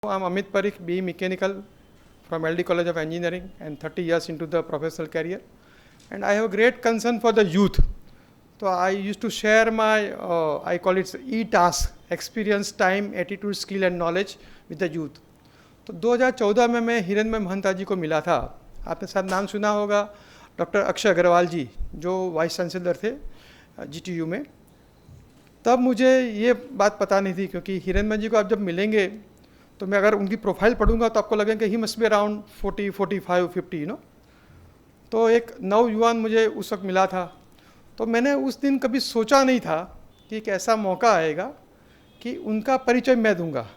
I'm Amit Parikh, BE Mechanical from LD College of Engineering and 30 years into the professional career. And I have a great concern for the youth. So I used to share my, I call it e-task, experience, time, attitude, skill and knowledge with the youth. तो 2014 में मैं हिरण्मय महंता जी को मिला था. आपने शायद नाम सुना होगा, डॉक्टर अक्षय अग्रवाल जी जो वाइस चांसलर थे GTU में. तब मुझे ये बात पता नहीं थी, क्योंकि हिरण्मय जी को आप जब मिलेंगे तो मैं अगर उनकी प्रोफाइल पढ़ूंगा तो आपको लगेगा कि ही मस्ट बी अराउंड 40, 45, 50 तो एक नौजुवान मुझे उस वक्त मिला था. तो मैंने उस दिन कभी सोचा नहीं था कि एक ऐसा मौका आएगा कि उनका परिचय मैं दूंगा.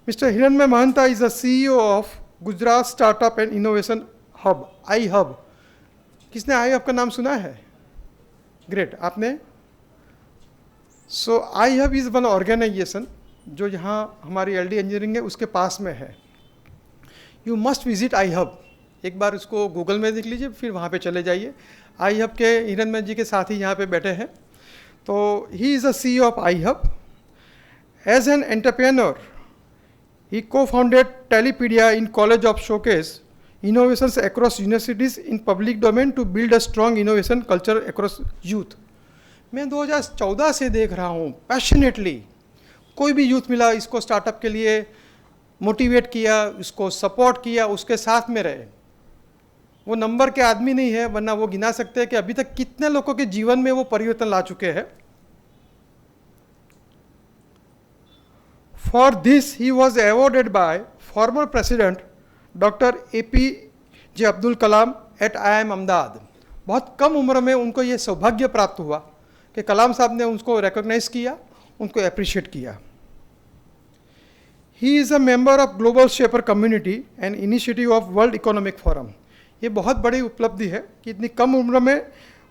Mister Hiranmay Mahanta is the CEO of Gujarat startup and innovation hub, I hub. किसने आई हब का नाम सुना है? ग्रेट, आपने. So I hub is one organisation जो यहाँ हमारी LD इंजीनियरिंग है उसके पास में है. You must visit I hub. एक बार उसको गूगल में देख लीजिए, फिर वहाँ पे चले जाइए. आई हब के हिरण्मय जी के साथ ही यहाँ पे बैठे हैं. तो he is the CEO of I hub. As an entrepreneur he co-founded Telepedia in College of Showcase innovations across universities in public domain to build a strong innovation culture across youth. मैं 2014 से देख रहा हूँ passionately, कोई भी youth मिला इसको startup के लिए मोटिवेट किया, उसको सपोर्ट किया, उसके साथ में रहे. वो नंबर के आदमी नहीं है, वरना वो गिना सकते हैं कि अभी तक कितने लोगों के जीवन में वो परिवर्तन ला चुके हैं. For this, he was awarded by former President Dr. APJ Abdul Kalam at IIM Ahmedabad. बहुत कम उम्र में उनको ये सौभाग्य प्राप्त हुआ कि कलाम साहब ने उनको रिकॉग्नाइज किया, उनको अप्रिशिएट किया. He is a member of Global Shaper Community and Initiative of World Economic Forum. ये बहुत बड़ी उपलब्धि है कि इतनी कम उम्र में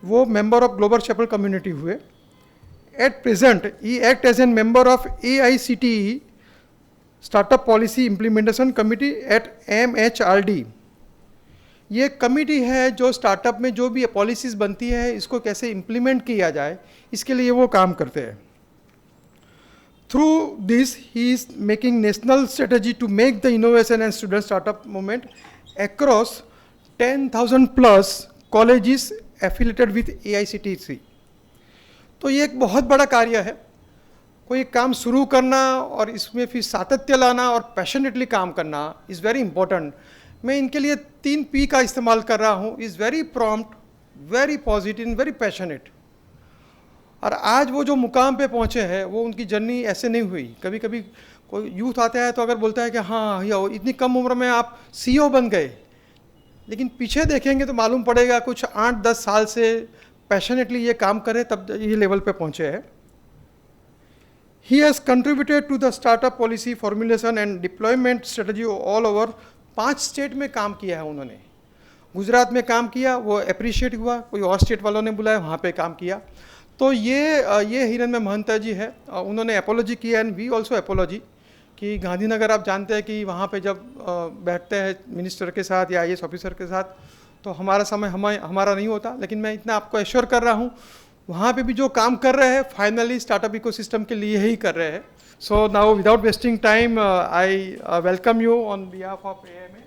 वो member of global shaper community हुए. At present, he acts as a member of AICTE Startup Policy Implementation Committee at MHRD. ये कमिटी है जो स्टार्टअप में जो भी पॉलिसीज़ बनती है इसको कैसे इम्प्लीमेंट किया जाए, इसके लिए वो काम करते हैं. Through this he is making national strategy to make the innovation and student startup movement across 10,000 plus colleges affiliated with AICTE. तो ये एक बहुत बड़ा कार्य है. कोई काम शुरू करना और इसमें फिर सातत्य लाना और पैशनेटली काम करना इज़ वेरी इंपॉर्टेंट. मैं इनके लिए 3 P का इस्तेमाल कर रहा हूँ. Is very prompt, very positive, very passionate. और आज वो जो मुकाम पे पहुँचे हैं वो उनकी जर्नी ऐसे नहीं हुई. कभी कभी कोई यूथ आता है तो अगर बोलता है कि हाँ भैया इतनी कम उम्र में आप CEO बन गए, लेकिन पीछे देखेंगे तो मालूम पड़ेगा कुछ 8-10 साल से पैशनेटली ये काम करें तब ये लेवल पे पहुँचे हैं. He has contributed to the startup policy formulation and deployment strategy all over. 5 state में काम किया है उन्होंने. गुजरात में काम किया, वो अप्रिशिएट हुआ, कोई और स्टेट वालों ने बुलाया, वहाँ पे काम किया. तो ये हिरण्मय महंता जी है. उन्होंने एपोलॉजी किया एंड वी ऑल्सो एपोलॉजी कि गांधीनगर आप जानते हैं कि वहाँ पे जब बैठते हैं मिनिस्टर के साथ या IAS ऑफिसर के साथ तो हमारा समय हमारा नहीं होता. लेकिन मैं इतना आपको एश्योर कर रहा हूँ वहाँ पे भी जो काम कर रहे हैं फाइनली स्टार्टअप इकोसिस्टम के लिए ही कर रहे हैं. So now without wasting time I welcome you on behalf of AIMA.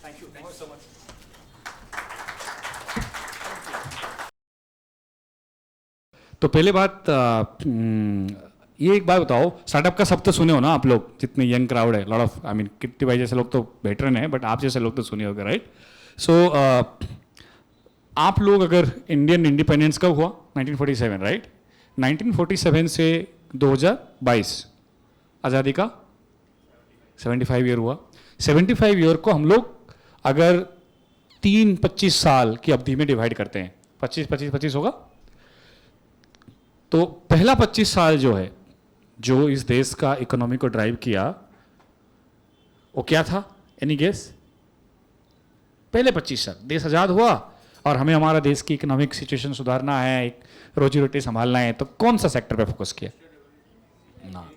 Thank you so much. तो पहले बात ये एक बात बताओ, स्टार्टअप का सब तो सुने हो ना आप लोग, जितने यंग क्राउड है, lot of I mean kitty भाई जैसे लोग तो वेटरन है, बट आप जैसे लोग तो सुने होगा, राइट? सो आप लोग अगर इंडियन इंडिपेंडेंस कब हुआ? 1947, राइट? 1947 से 2022 आज़ादी का 75 ईयर हुआ. 75 ईयर को हम लोग अगर 25 साल की अवधि में डिवाइड करते हैं, 25 होगा, तो पहला 25 साल जो है जो इस देश का इकोनॉमी को ड्राइव किया वो क्या था? Any guess? पहले 25 साल देश आज़ाद हुआ और हमें हमारा देश की इकोनॉमिक सिचुएशन सुधारना है, एक रोजी रोटी संभालना है, तो कौन सा सेक्टर पे फोकस किया? ना,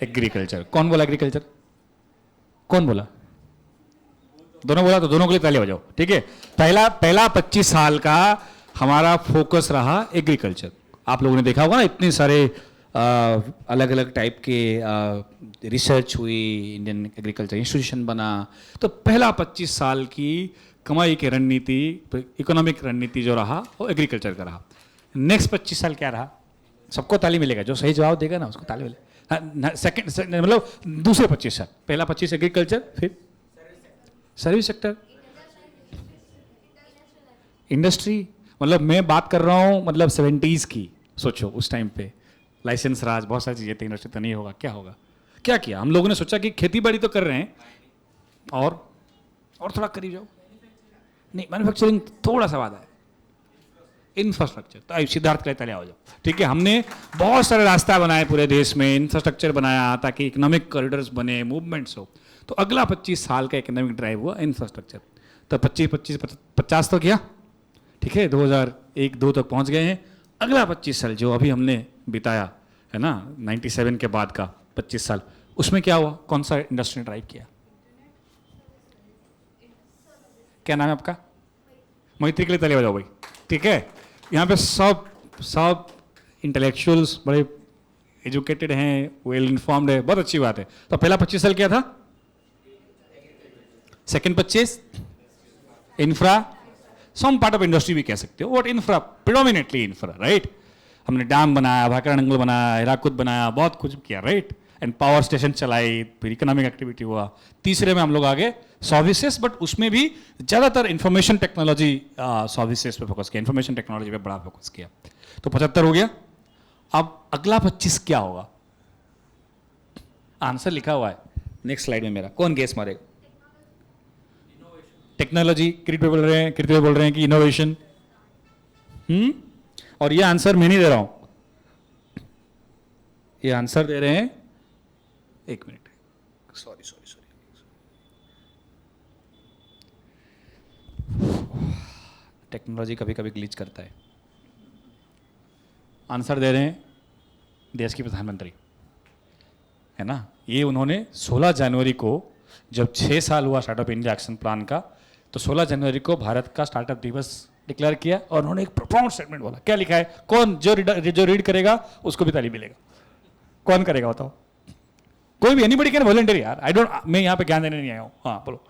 एग्रीकल्चर. कौन बोला एग्रीकल्चर? कौन बोला? दोनों बोला, तो दोनों के लिए ताली बजाओ. ठीक है, पहला 25 साल का हमारा फोकस रहा एग्रीकल्चर. आप लोगों ने देखा होगा ना, इतने सारे अलग अलग टाइप के रिसर्च हुई, इंडियन एग्रीकल्चर इंस्टीट्यूशन बना। तो पहला 25 साल की कमाई की रणनीति, इकोनॉमिक रणनीति जो रहा वो एग्रीकल्चर का रहा। नेक्स्ट 25 साल क्या रहा? सबको ताली मिलेगा, जो सही जवाब देगा ना उसको ताली मिलेगा। सेकंड मतलब दूसरे 25 साल, पहला 25 एग्रीकल्चर, फिर सर्विस सेक्टर, इंडस्ट्री। मतलब मैं बात कर रहा हूँ मतलब 70s की, सोचो उस टाइम पे लाइसेंस राज, बहुत सारी चीज़ें थी, इंडस्ट्री तो नहीं होगा, क्या होगा? क्या किया हम लोगों ने? सोचा कि खेती बाड़ी तो कर रहे हैं, और थोड़ा करीब जाओ, नहीं मैन्युफैक्चरिंग थोड़ा सा वादा है, इंफ्रास्ट्रक्चर। तो आई सिद्धार्थ के लिए आ जाओ, ठीक है। हमने बहुत सारे रास्ता बनाए पूरे देश में, इंफ्रास्ट्रक्चर बनाया ताकि इकोनॉमिक कॉरिडोर्स बने, मूवमेंट्स हो। तो अगला 25 साल का इकोनॉमिक ड्राइव हुआ इंफ्रास्ट्रक्चर। तो 50 तो किया, ठीक है, 2001-2 तक पहुंच गए हैं। अगला 25 साल जो अभी हमने बिताया है ना, 97 के बाद का 25 साल, उसमें क्या हुआ? कौन सा इंडस्ट्री ने ड्राइव किया? क्या नाम है आपका? मैत्री के लिए ताली बजाओ भाई, ठीक है। यहाँ पे सब इंटेलेक्चुअल्स बड़े एजुकेटेड हैं, वेल इन्फॉर्म्ड है, बहुत अच्छी बात है। तो पहला 25 साल क्या था? Second 25 infra, some part of industry भी कह सकते हो, what infra, predominantly infra, right. हमने डैम बनाया, भाकरनंगल बनाया, हिराकुद बनाया, बहुत कुछ किया, राइट। एंड पावर स्टेशन चलाई, फिर इकोनॉमिक एक्टिविटी हुआ। तीसरे में हम लोग आगे सर्विसेज, बट उसमें भी ज़्यादातर इंफॉर्मेशन टेक्नोलॉजी सर्विसेज पे फोकस किया, इंफॉर्मेशन टेक्नोलॉजी पे बड़ा फोकस किया। तो 75 हो गया। अब अगला 25 क्या होगा? आंसर लिखा हुआ है नेक्स्ट स्लाइड में मेरा, कौन गेस मारेगा? टेक्नोलॉजी, कीर्ति बोल रहे हैं कि इनोवेशन। और ये आंसर मैं नहीं दे रहा हूं, ये आंसर दे रहे हैं, एक मिनट, सॉरी, टेक्नोलॉजी कभी कभी ग्लिच करता है। आंसर दे रहे हैं देश के प्रधानमंत्री, है ना। ये उन्होंने 16 जनवरी को, जब 6 साल हुआ स्टार्टअप इंडिया एक्शन प्लान का, तो 16 जनवरी को भारत का स्टार्टअप दिवस डिक्लेयर किया और उन्होंने एक प्रोफाउंड स्टेटमेंट बोला। क्या लिखा है? कौन जो रीड करेगा उसको भी ताली मिलेगा। कौन करेगा बताओ? कोई भी, एनीबडी कैन वॉलंटियर यार, आई डोंट, मैं यहाँ पे ज्ञान देने नहीं आया हूँ। हाँ बोलो।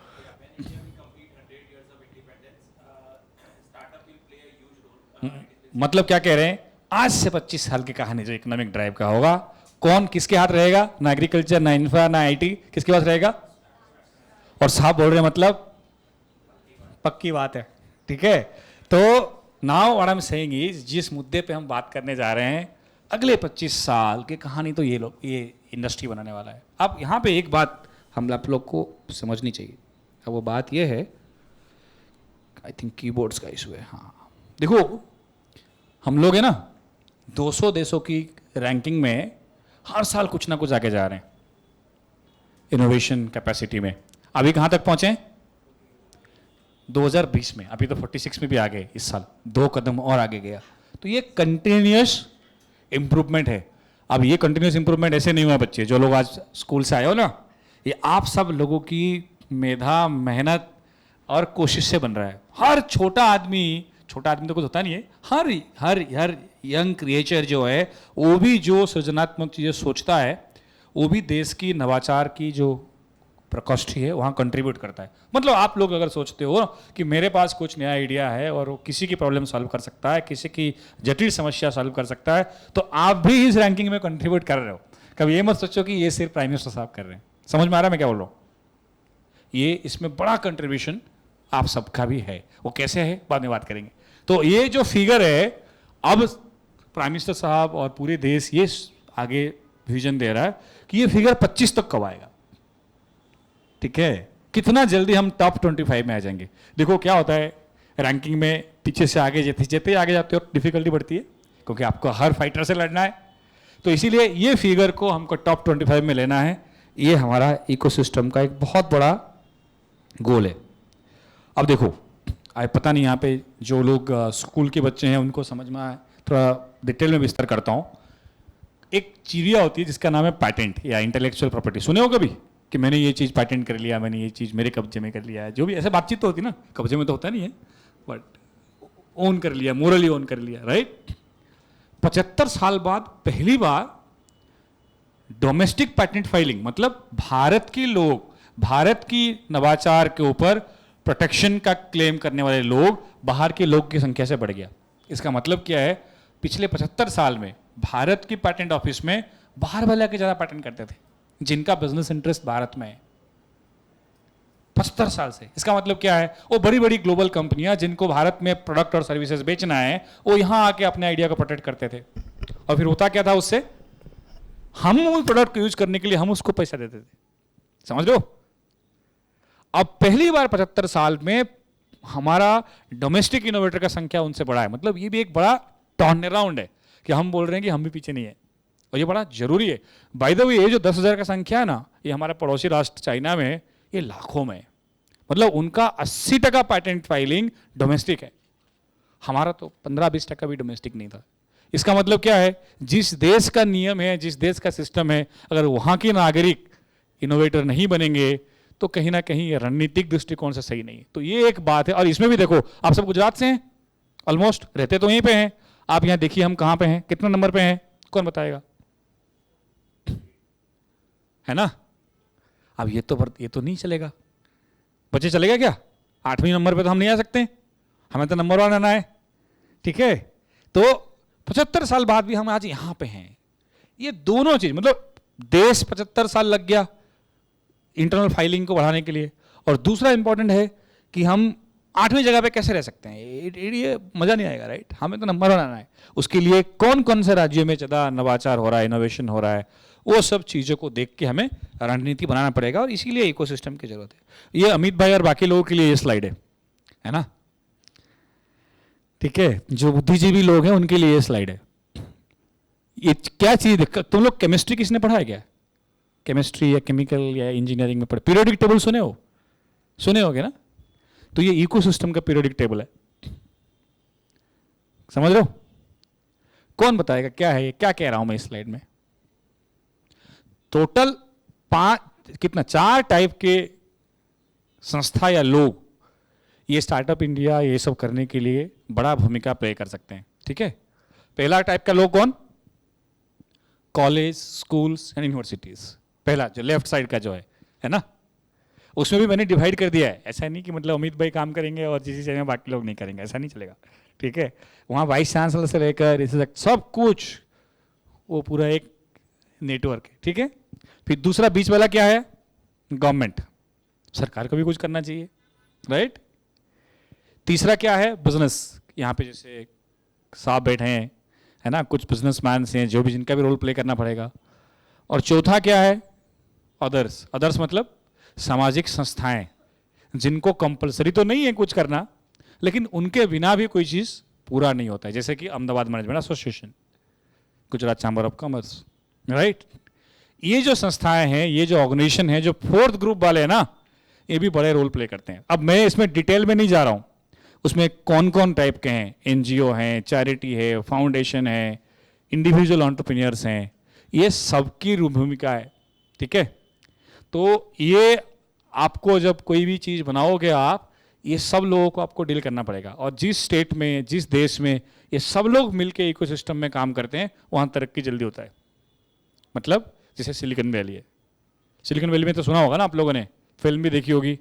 मतलब क्या कह रहे हैं? आज से 25 साल की कहानी जो इकोनॉमिक ड्राइव का होगा, कौन किसके हाथ रहेगा? ना एग्रीकल्चर, ना इंफ्रा, ना आईटी, किसके पास रहेगा? और साहब बोल रहे हैं मतलब पक्की बात है, ठीक है। तो now what I am saying is, जिस मुद्दे पे हम बात करने जा रहे हैं, अगले 25 साल की कहानी तो ये इंडस्ट्री बनाने वाला है। अब यहाँ पे एक बात हम आप लोग को समझनी चाहिए। अब वो बात ये है, आई थिंक कीबोर्ड्स का इशू है। हाँ देखो, हम लोग है ना 200 देशों की रैंकिंग में हर साल कुछ ना कुछ आगे जा रहे हैं इनोवेशन कैपेसिटी में। अभी कहाँ तक पहुँचे? 2020 में, अभी तो 46 में भी आ गए इस साल, 2 कदम और आगे गया। तो ये कंटिन्यूअस इंप्रूवमेंट है। अब ये कंटिन्यूअस इंप्रूवमेंट ऐसे नहीं हुआ बच्चे, जो लोग आज स्कूल से आए हो ना, ये आप सब लोगों की मेधा, मेहनत और कोशिश से बन रहा है। हर छोटा आदमी तो कुछ होता नहीं है, हर यंग क्रिएचर जो है, वो भी जो सृजनात्मक चीज़ें सोचता है, वो भी देश की नवाचार की जो प्रकोष्ठी है वहाँ कंट्रीब्यूट करता है। मतलब आप लोग अगर सोचते हो कि मेरे पास कुछ नया आइडिया है और वो किसी की प्रॉब्लम सॉल्व कर सकता है, किसी की जटिल समस्या सॉल्व कर सकता है, तो आप भी इस रैंकिंग में कंट्रीब्यूट कर रहे हो। कभी ये मत सोचो कि ये सिर्फ प्राइम मिनिस्टर साहब कर रहे हैं। समझ में आ रहा है मैं क्या बोल रहा हूँ? ये इसमें बड़ा कंट्रीब्यूशन आप सबका भी है। वो कैसे है बाद में बात करेंगे। तो ये जो फिगर है, अब प्राइम मिनिस्टर साहब और पूरे देश ये आगे विजन दे रहा है कि ये फिगर 25 तक कब आएगा, ठीक है। कितना जल्दी हम टॉप 25 में आ जाएंगे। देखो क्या होता है रैंकिंग में, पीछे से आगे जितने आगे जाते हो डिफिकल्टी बढ़ती है, क्योंकि आपको हर फाइटर से लड़ना है। तो इसीलिए ये फिगर को हमको टॉप 25 में लेना है। ये हमारा इकोसिस्टम का एक बहुत बड़ा गोल है। अब देखो, पता नहीं यहाँ पे जो लोग स्कूल के बच्चे हैं उनको समझ में आए, थोड़ा डिटेल में विस्तार करता हूँ। एक चिड़िया होती है जिसका नाम है पैटेंट या इंटेलेक्चुअल प्रॉपर्टी। सुने हो कभी कि मैंने ये चीज़ पैटेंट कर लिया, मैंने ये चीज़ मेरे कब्जे में कर लिया है? जो भी ऐसे बातचीत तो होती ना, कब्जे में तो होता नहीं है, बट ओन कर लिया, मोरली ओन कर लिया, राइट। 75 साल बाद पहली बार डोमेस्टिक पैटेंट फाइलिंग मतलब भारत के लोग, भारत की नवाचार के ऊपर प्रोटेक्शन का क्लेम करने वाले लोग बाहर के लोग की संख्या से बढ़ गया। इसका मतलब क्या है, पिछले 75 साल में भारत की पैटेंट ऑफिस में बाहर वाले के ज़्यादा पैटेंट करते थे जिनका बिजनेस इंटरेस्ट भारत में है 75 साल से। इसका मतलब क्या है, वो बड़ी बड़ी ग्लोबल कंपनियां जिनको भारत में प्रोडक्ट और सर्विसेज बेचना है, वो यहां आके अपने आइडिया को प्रोटेक्ट करते थे। और फिर होता क्या था उससे, हम उस प्रोडक्ट को यूज करने के लिए हम उसको पैसा देते थे। समझ लो, अब पहली बार 75 साल में हमारा डोमेस्टिक इनोवेटर का संख्या उनसे बड़ा है। मतलब ये भी एक बड़ा टर्न अराउंड है कि हम बोल रहे हैं कि हम भी पीछे नहीं है, और ये बड़ा जरूरी है। बाय द वे, ये जो 10,000 का संख्या है ना, ये हमारे पड़ोसी राष्ट्र चाइना में ये लाखों में है। मतलब उनका 80% पैटेंट फाइलिंग डोमेस्टिक है, हमारा तो 15-20% भी डोमेस्टिक नहीं था। इसका मतलब क्या है, जिस देश का नियम है, जिस देश का सिस्टम है, अगर वहां के नागरिक इनोवेटर नहीं बनेंगे तो कहीं ना कहीं ये रणनीतिक दृष्टिकोण से सही नहीं है। तो ये एक बात है। और इसमें भी देखो, आप सब गुजरात से हैं, ऑलमोस्ट रहते तो यहीं पे हैं। आप यहां देखिए हम कहां पे हैं, कितने नंबर पे हैं, कौन बताएगा, है ना। अब ये तो नहीं चलेगा, बच्चे चलेगा क्या, 8वें नंबर पे तो हम नहीं आ सकते, हमें तो नंबर 1 आना है। ठीक है, तो 75 साल बाद भी हम आज यहां पे हैं। ये दोनों चीज, मतलब देश 75 साल लग गया इंटरनल फाइलिंग को बढ़ाने के लिए, और दूसरा इंपॉर्टेंट है कि हम 8वीं जगह पे कैसे रह सकते हैं। ये मजा नहीं आएगा, राइट। हमें तो नंबर 1 आना है। उसके लिए कौन कौन से राज्यों में ज़्यादा नवाचार हो रहा है, इनोवेशन हो रहा है, वो सब चीज़ों को देख के हमें रणनीति बनाना पड़ेगा, और इसीलिए इकोसिस्टम की जरूरत है। ये अमित भाई और बाकी लोगों के लिए ये स्लाइड है ना। ठीक है, जो बुद्धिजीवी लोग हैं उनके लिए ये स्लाइड है। ये क्या चीज, तुम लोग केमिस्ट्री किसने पढ़ा है क्या, केमिस्ट्री या केमिकल या इंजीनियरिंग में पढ़े, पीरियोडिक टेबल सुने होगे ना। तो ये इकोसिस्टम का पीरियोडिक टेबल है, समझ रहे हो। कौन बताएगा क्या है ये, क्या कह रहा हूं मैं इस स्लाइड में। टोटल 4 टाइप के संस्था या लोग ये स्टार्टअप इंडिया ये सब करने के लिए बड़ा भूमिका प्ले कर सकते हैं। ठीक है, पहला टाइप का लोग कौन, कॉलेज, स्कूल्स एंड यूनिवर्सिटीज। पहला जो लेफ्ट साइड का जो है ना, उसमें भी मैंने डिवाइड कर दिया है। ऐसा नहीं कि मतलब अमित भाई काम करेंगे और जिस चीज़ में बाकी लोग नहीं करेंगे, ऐसा नहीं चलेगा। ठीक है, वहाँ वाइस चांसलर से लेकर इसे सब कुछ वो पूरा एक नेटवर्क है। ठीक है, फिर दूसरा बीच वाला क्या है, गवर्नमेंट, सरकार को भी कुछ करना चाहिए, राइट। तीसरा क्या है, बिजनेस, यहाँ पे जैसे साहब बैठे हैं, है ना, कुछ बिजनेसमैन हैं जो भी, जिनका भी रोल प्ले करना पड़ेगा। और चौथा क्या है, अदर्स मतलब सामाजिक संस्थाएं, जिनको कंपलसरी तो नहीं है कुछ करना, लेकिन उनके बिना भी कोई चीज़ पूरा नहीं होता है। जैसे कि Ahmedabad management association, Gujarat chamber of commerce, right. ये जो संस्थाएं हैं, ये जो ऑर्गेनाइजेशन है, जो 4th ग्रुप वाले हैं ना, ये भी बड़े रोल प्ले करते हैं। अब मैं इसमें डिटेल में नहीं जा रहा हूं, उसमें कौन कौन टाइप के हैं, एनजीओ हैं, चैरिटी है, फाउंडेशन है, इंडिविजुअल एंटरप्रेन्योर्स हैं, ये सबकी भूमिका है। ठीक है, तो ये आपको जब कोई भी चीज़ बनाओगे आप, ये सब लोगों को आपको डील करना पड़ेगा। और जिस स्टेट में, जिस देश में ये सब लोग मिलके इकोसिस्टम में काम करते हैं, वहाँ तरक्की जल्दी होता है। मतलब जैसे सिलिकॉन वैली है, सिलिकॉन वैली में तो सुना होगा ना आप लोगों ने, फिल्म भी देखी होगी,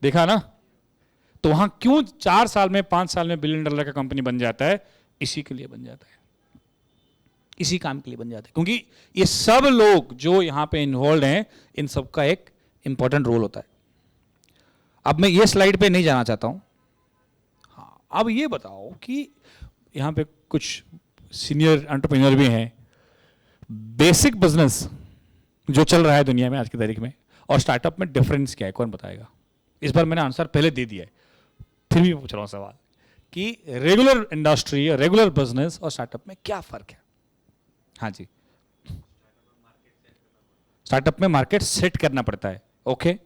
देखा ना। तो वहाँ क्यों 4 साल में, 5 साल में $1 बिलियन का कंपनी बन जाता है, इसी के लिए बन जाता है, इसी काम के लिए बन जाता है, क्योंकि ये सब लोग जो यहाँ पे इन्वॉल्व हैं, इन सब का एक इंपॉर्टेंट रोल होता है। अब मैं ये स्लाइड पे नहीं जाना चाहता हूँ। हाँ, अब ये बताओ कि यहाँ पे कुछ सीनियर एंटरप्रेन्योर भी हैं, बेसिक बिजनेस जो चल रहा है दुनिया में आज की तारीख में और स्टार्टअप में डिफरेंस क्या है, कौन बताएगा। इस बार मैंने आंसर पहले दे दिया है, फिर भी पूछ रहा हूँ सवाल कि रेगुलर इंडस्ट्री, रेगुलर बिजनेस और स्टार्टअप में क्या फर्क है। हाँ जी, स्टार्टअप में मार्केट सेट करना पड़ता है। ओके,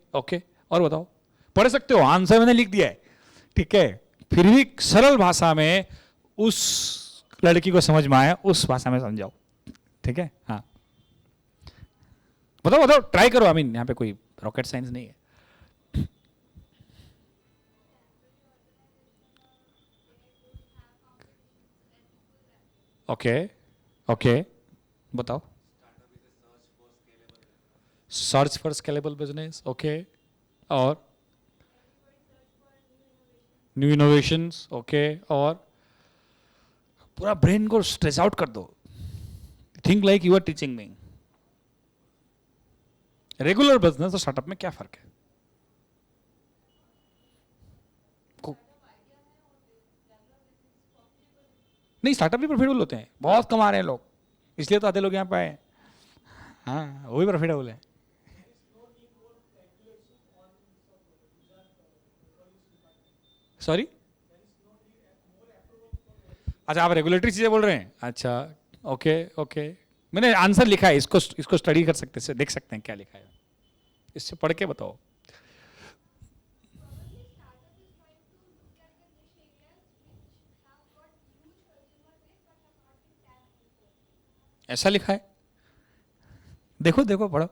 और बताओ, पढ़ सकते हो, आंसर मैंने लिख दिया है। ठीक है, फिर भी सरल भाषा में उस लड़की को समझ में आए उस भाषा में समझाओ। ठीक है, हाँ बताओ, ट्राई करो। यहाँ पे कोई रॉकेट साइंस नहीं है। ओके, बताओ। Search for scalable business, okay, और न्यू इनोवेशंस, ओके, और पूरा ब्रेन को स्ट्रेस आउट कर दो. Think like you are teaching me. Regular business और स्टार्टअप में क्या फर्क है? नहीं, स्टार्टअप भी प्रॉफिटेबल होते हैं, बहुत कमा रहे हैं लोग, इसलिए तो आधे लोग यहाँ पे आए. हाँ, वो भी प्रॉफिटेबल है. सॉरी, अच्छा, आप रेगुलेटरी चीजें बोल रहे हैं. अच्छा, ओके ओके, मैंने आंसर लिखा है, इसको स्टडी कर सकते हैं, देख सकते हैं क्या लिखा है, इससे पढ़ के बताओ. ऐसा लिखा है, देखो देखो, पढ़ो.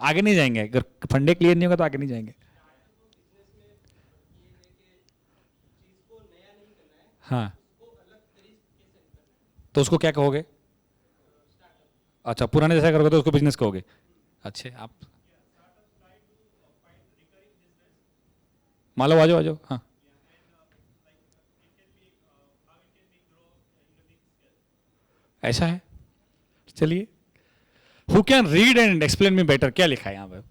आगे नहीं जाएंगे, अगर फंडे क्लियर नहीं होगा तो आगे नहीं जाएंगे. हाँ, तो उसको क्या कहोगे? अच्छा, पुराने जैसा करोगे तो उसको बिजनेस कहोगे. अच्छे, आप मान लो, आ जाओ आ जाओ. हाँ, ऐसा है, चलिए. Who can read and explain me better, क्या लिखा है यहाँ पे?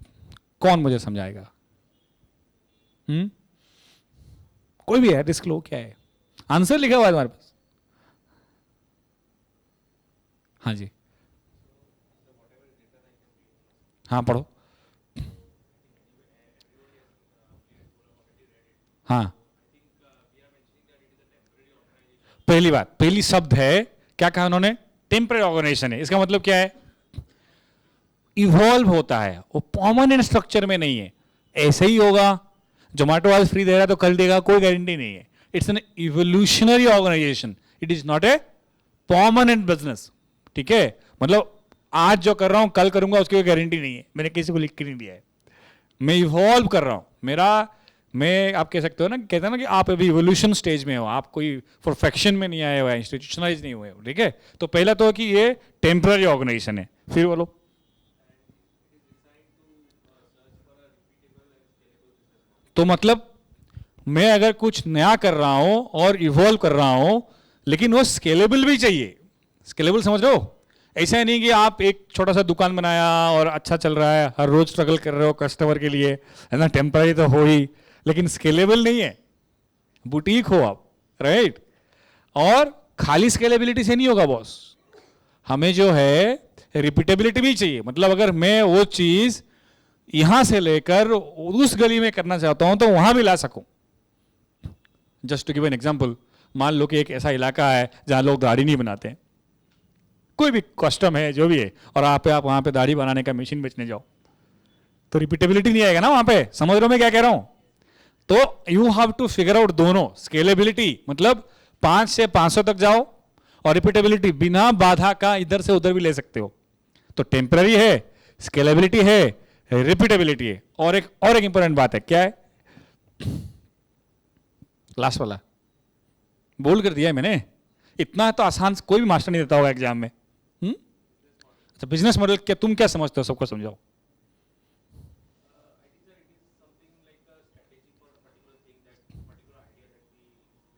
कौन मुझे समझाएगा? कोई भी है, रिस्क लो. क्या है आंसर लिखा हुआ है हमारे पास? हाँ जी, हाँ पढ़ो. हाँ, पहली बात, पहली शब्द है, क्या कहा उन्होंने? टेम्पररी ऑर्गेनाइजेशन है. इसका मतलब क्या है? इवॉल्व होता है, वो परमानेंट स्ट्रक्चर में नहीं है. ऐसे ही होगा, जोमेटो आज फ्री दे रहा है तो कल देगा, कोई गारंटी नहीं है. It's an evolutionary organisation, it is not a permanent business. ठीक है, मतलब आज जो कर रहा हूं कल करूंगा उसकी कोई गारंटी नहीं है. मैंने किसी को लिख के नहीं दिया है, मैं इवॉल्व कर रहा हूं. मैं आप कह सकते हो ना, कहते हैं ना कि आप अभी इवोल्यूशन स्टेज में हो, आप कोई परफेक्शन में नहीं आए हुए, इंस्टीट्यूशनलाइज नहीं हुए हो. ठीक है, तो पहला तो कि ये टेम्पररी ऑर्गेनाइजेशन है. फिर बोलो. तो मतलब मैं अगर कुछ नया कर रहा हूं और इवॉल्व कर रहा हूं, लेकिन वो स्केलेबल भी चाहिए. स्केलेबल समझ रहे हो? ऐसा नहीं कि आप एक छोटा सा दुकान बनाया और अच्छा चल रहा है, हर रोज स्ट्रगल कर रहे हो कस्टमर के लिए, है ना, टेम्पररी तो हो ही, लेकिन स्केलेबल नहीं है. बुटीक हो आप, राइट? और खाली स्केलेबिलिटी से नहीं होगा बॉस, हमें जो है रिपीटेबिलिटी भी चाहिए. मतलब अगर मैं वो चीज यहां से लेकर उस गली में करना चाहता हूं तो वहां भी ला सकूं. Just to give an example, मान लो कि एक ऐसा इलाका है जहां लोग दाढ़ी नहीं बनाते हैं, कोई भी कस्टम है जो भी है, और आप वहां पे दाढ़ी बनाने का मशीन बेचने जाओ, तो रिपीटेबिलिटी नहीं आएगा ना वहां पे. समझ रहे हो मैं क्या कह रहा हूं? तो you have to figure out दोनों. स्केलेबिलिटी मतलब 5 से 500 तक जाओ, और रिपीटेबिलिटी बिना बाधा का इधर से उधर भी ले सकते हो. तो टेम्पररी है, स्केलेबिलिटी है, रिपीटेबिलिटी है. और एक इंपॉर्टेंट बात है, क्या है? लास्ट वाला बोल कर दिया है मैंने. इतना तो आसान कोई भी मास्टर नहीं देता होगा एग्जाम में. अच्छा, बिजनेस मॉडल क्या, तुम क्या समझते हो? सबको समझाओ.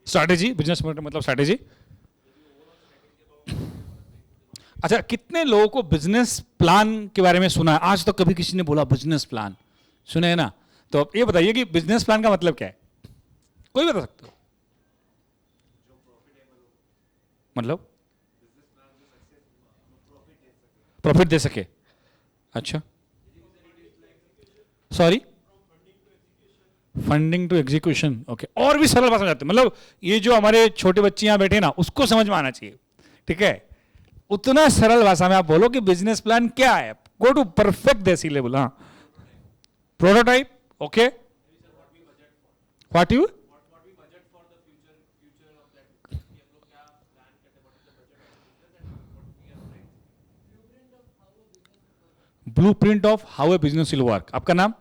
स्ट्रैटेजी, बिजनेस मॉडल मतलब स्ट्रैटेजी. अच्छा, कितने लोगों को बिजनेस प्लान के बारे में सुना है? आज तक कभी किसी ने बोला बिजनेस प्लान? सुने है ना? तो अब ये बताइए कि बिजनेस प्लान का मतलब क्या है? कोई बता सकते हो? मतलब प्रॉफिट दे सके. अच्छा, sorry, funding to execution. Okay, और भी सरल भाषा में जाते हैं, मतलब ये जो हमारे छोटे बच्चे यहां बैठे ना, उसको समझ में आना चाहिए. ठीक है, उतना सरल भाषा में आप बोलो कि बिजनेस प्लान क्या है. गो टू परफेक्ट देसी लेवल. हाँ, prototype. Okay, what you blueprint of how a business will work. आपका नाम?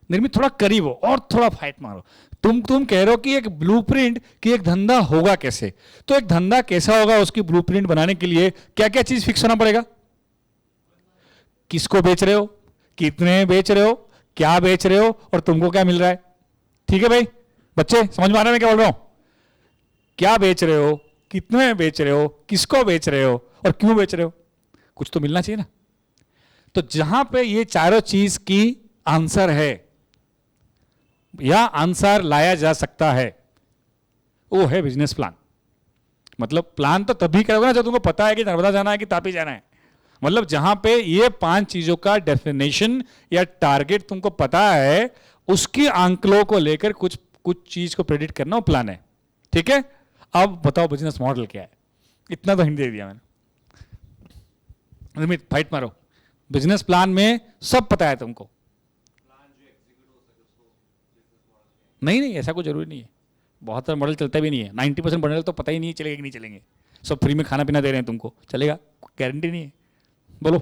निर्मित. थोड़ा करीब हो और थोड़ा फाइट मारो. तुम कह रहे हो कि एक ब्लूप्रिंट कि एक धंधा होगा कैसे. तो एक धंधा कैसा होगा उसकी ब्लूप्रिंट बनाने के लिए क्या क्या चीज फिक्स होना पड़ेगा? किसको बेच रहे हो, कितने बेच रहे हो, क्या बेच रहे हो और तुमको क्या मिल रहा है। ठीक है भाई, बच्चे समझ में आ रहा है मैं क्या बोल रहा हूं? क्या बेच रहे हो, कितने बेच रहे हो, किसको बेच रहे हो और क्यों बेच रहे हो, कुछ तो मिलना चाहिए ना। तो जहां पे ये चारों चीज की आंसर है या आंसर लाया जा सकता है, वो है बिजनेस प्लान। मतलब प्लान तो तभी करोगे ना जब तुमको पता है कि नर्मदा जाना है कि तापी जाना है। मतलब जहां पे ये 5 चीजों का डेफिनेशन या टारगेट तुमको पता है, उसकी आंकड़ों को लेकर कुछ कुछ चीज को प्रेडिक्ट करना वो प्लान है। ठीक है, अब बताओ बिजनेस मॉडल क्या है। इतना तो हिंट दे दिया मैंने। फाइट मारो। बिजनेस प्लान में सब पता है तुमको। नहीं नहीं, ऐसा कोई जरूरी नहीं है। बहुत सारे मॉडल चलता भी नहीं है। 90% मॉडल तो पता ही नहीं चलेगा कि नहीं चलेंगे। सब फ्री में खाना पीना दे रहे हैं तुमको, चलेगा? गारंटी नहीं है। बोलो।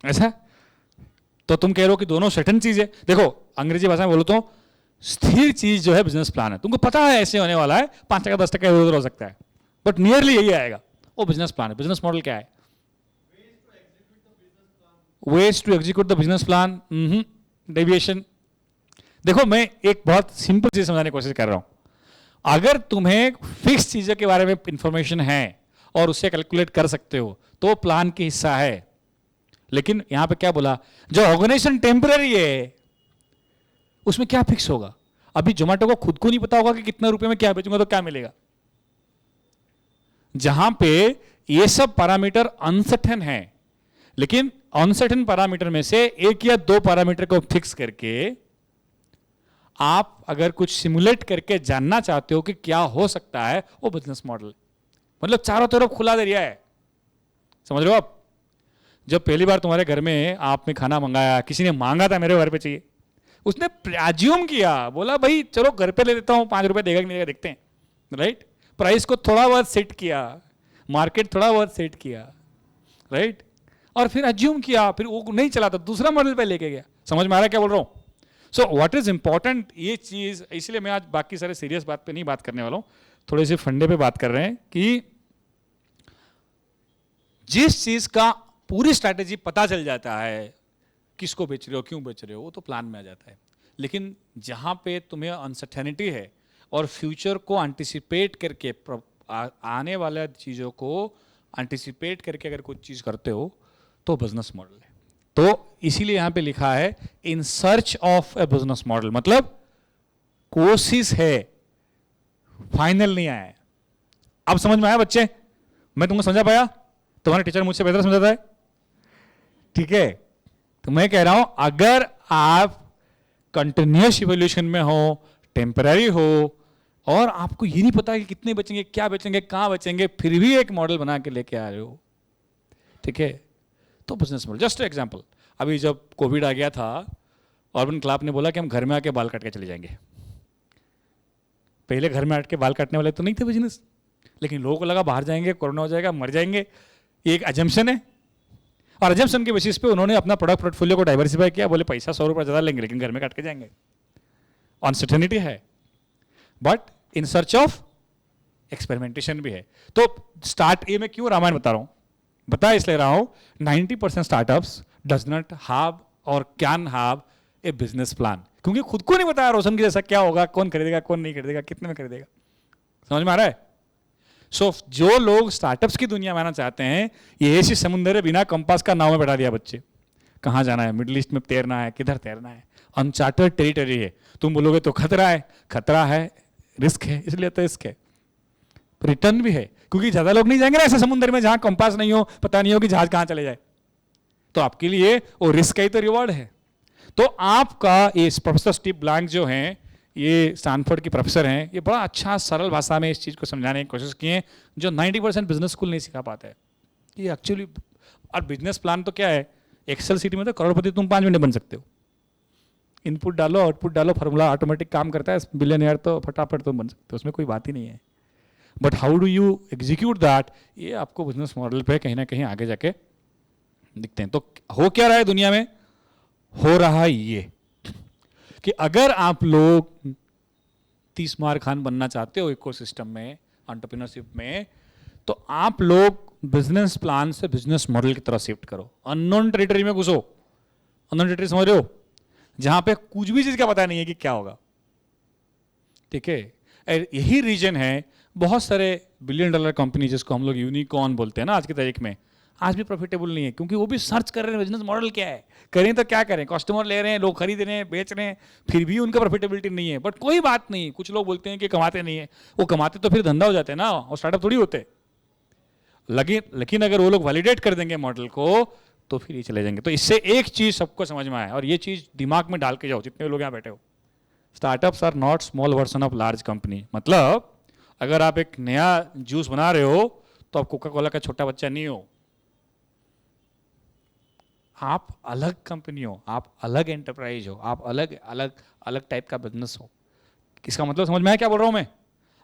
ऐसा तो तुम कह रहे हो कि दोनों सर्टेन चीज है। देखो अंग्रेजी भाषा में बोलो तो स्थिर चीज जो है बिजनेस प्लान है। तुमको पता है ऐसे होने वाला है, 5% 10% इधर उधर हो सकता है, बट नियरली यही आएगा, वो बिजनेस प्लान है। बिजनेस मॉडल क्या है? Ways to execute the business plan, deviation. देखो मैं एक बहुत सिंपल चीज समझाने की कोशिश कर रहा हूं। अगर तुम्हें फिक्स चीजों के बारे में इंफॉर्मेशन है और उससे कैलकुलेट कर सकते हो तो प्लान की हिस्सा है। लेकिन यहां पे क्या बोला, जो ऑर्गेनाइजेशन टेम्पररी है उसमें क्या फिक्स होगा? अभी जोमेटो को खुद को नहीं पता होगा कि कितने रुपए में क्या बेचूंगा तो क्या मिलेगा। जहां पे ये सब पैरामीटर अनसर्टेन है, लेकिन अनसर्टेन पैरामीटर में से एक या दो पैरामीटर को फिक्स करके आप अगर कुछ सिमुलेट करके जानना चाहते हो कि क्या हो सकता है, वो बिजनेस मॉडल। मतलब चारों तरफ खुला दरिया है। समझ रहे हो आप? जब पहली बार तुम्हारे घर में आपने खाना मंगाया, किसी ने मांगा था मेरे घर पे चाहिए, उसने प्याज्यूम किया, बोला भाई चलो घर पे ले लेता हूं, 5 रुपए देगा कि नहीं देगा देखते हैं, राइट। प्राइस को थोड़ा बहुत सेट किया, मार्केट थोड़ा बहुत सेट किया, राइट, और फिर अज्यूम किया, फिर वो नहीं चला तो दूसरा मॉडल पे लेके गया। समझ में आ रहा है क्या बोल रहा हूं? सो व्हाट इज इंपॉर्टेंट, ये चीज, इसलिए मैं आज बाकी सारे सीरियस बात पे नहीं बात करने वाला हूं, थोड़े से फंडे पे बात कर रहे हैं कि जिस चीज का पूरी स्ट्रैटेजी पता चल जाता है, किसको बेच रहे हो, क्यों बेच रहे हो, वो तो प्लान में आ जाता है। लेकिन जहां पे तुम्हें अनसर्टेनिटी है और फ्यूचर को एंटिसिपेट करके, आने वाले चीजों को एंटिसिपेट करके अगर कुछ चीज करते हो तो बिजनेस मॉडल है। तो इसीलिए यहां पे लिखा है in search of A business model, मतलब कोशिश है, फाइनल नहीं आया है। अब समझ में आया बच्चे? मैं तुमको समझा पाया? तुम्हारे टीचर मुझसे बेहतर समझाता है, ठीक है? तो मैं कह रहा हूं अगर आप कंटिन्यूअस इवोल्यूशन में हो, टेम्पररी हो, और आपको ये नहीं पता कि कितने बचेंगे, क्या बचेंगे, कहां बचेंगे, फिर भी एक मॉडल बना के लेके आ रहे हो, ठीक है, तो बिजनेस मॉडल। जस्ट एग्जांपल, अभी जब कोविड आ गया था, अर्बन क्लर्क ने बोला कि हम घर में आके बाल काट के चले जाएंगे। पहले घर में आके बाल काटने वाले तो नहीं थे बिजनेस, लेकिन लोगों को लगा बाहर जाएंगे, कोरोना हो जाएगा, मर जाएंगे, ये एक अजम्पशन है। और अजम्पशन के बेसिस पे उन्होंने अपना प्रोडक्ट पोर्टफोलियो को डाइवर्सिफाई किया, बोले पैसा 100 रुपये ज़्यादा लेंगे लेकिन घर में काट के जाएंगे। अनसर्टेनिटी है, but in search of experimentation भी है। तो स्टार्ट, ये मैं क्यों रामायण बता रहा हूँ, बता इसलिए रहा हूँ, 90% स्टार्टअप्स डज नॉट हैव और can have a business plan, क्योंकि खुद को नहीं बताया रोशन की जैसा क्या होगा, कौन खरीदेगा, कौन नहीं खरीदेगा, कितने में खरीदेगा। समझ में आ रहा है? सो जो लोग स्टार्टअप्स की दुनिया में आना चाहते हैं, ये ऐसी समुद्र है, बिना कंपास का नाव में बैठा दिया बच्चे, कहाँ जाना है, मिडिल ईस्ट में तैरना है, किधर तैरना है, अनचार्टर्ड टेरिटरी है। तुम बोलोगे तो खतरा है, खतरा है, रिस्क है, इसलिए तो रिस्क है, रिटर्न भी है, क्योंकि ज्यादा लोग नहीं जाएंगे ना ऐसे समुद्र में जहां कंपास नहीं हो, पता नहीं हो कि जहाज कहां चले जाए। तो आपके लिए वो रिस्क का ही तो रिवॉर्ड है। तो आपका ये प्रोफेसर स्टीव ब्लैंक जो हैं, ये स्टैनफोर्ड के प्रोफेसर हैं, ये बड़ा अच्छा सरल भाषा में इस चीज़ को समझाने की कोशिश किए, जो 90% बिजनेस स्कूल नहीं सिखा पाता है। ये एक्चुअली, और बिजनेस प्लान तो क्या है, एक्सेल सीट में तो करोड़पति तुम 5 मिनट बन सकते हो। इनपुट डालो, आउटपुट डालो, फार्मूला ऑटोमेटिक काम करता है, बिलियनियर तो फटाफट तुम बन सकते हो, उसमें कोई बात ही नहीं है। But how do you execute that, ये आपको बिजनेस मॉडल पे कहीं ना कहीं आगे जाके दिखते हैं। तो हो क्या रहा है दुनिया में? हो रहा है ये कि अगर आप लोग तीस मार खान बनना चाहते हो इकोसिस्टम में, एंटरप्रेन्योरशिप में, तो आप लोग बिजनेस प्लान से बिजनेस मॉडल की तरफ शिफ्ट करो। अननोन टेरिटरी में घुसो। अननोन टेरिटरी समझ रहे हो, जहां पे कुछ भी चीज का पता नहीं है कि क्या होगा, ठीक है। यही रीजन है बहुत सारे $1 बिलियन कंपनी जिसको हम लोग यूनिकॉर्न बोलते हैं ना आज की तारीख में, आज भी प्रॉफिटेबल नहीं है, क्योंकि वो भी सर्च कर रहे हैं बिजनेस मॉडल क्या है, करें तो क्या करें, कस्टमर ले रहे हैं, लोग खरीद रहे हैं, बेच रहे हैं, फिर भी उनका प्रॉफिटेबिलिटी नहीं है। बट कोई बात नहीं, कुछ लोग बोलते हैं कि कमाते नहीं है, वो कमाते तो फिर धंधा हो जाते हैं ना, और स्टार्टअप थोड़ी होते। लेकिन अगर वो लोग वैलिडेट कर देंगे मॉडल को तो फिर ये चले जाएंगे। तो इससे एक चीज सबको समझ में आया, और ये चीज दिमाग में डाल के जाओ जितने लोग यहाँ बैठे हो, startups are not small version of large company. मतलब अगर आप एक नया जूस बना रहे हो तो आप कोका कोला का छोटा बच्चा नहीं हो, आप अलग कंपनी हो, आप अलग एंटरप्राइज हो, आप अलग अलग अलग टाइप का बिजनेस हो। इसका मतलब समझ में आया क्या बोल रहा हूं मैं?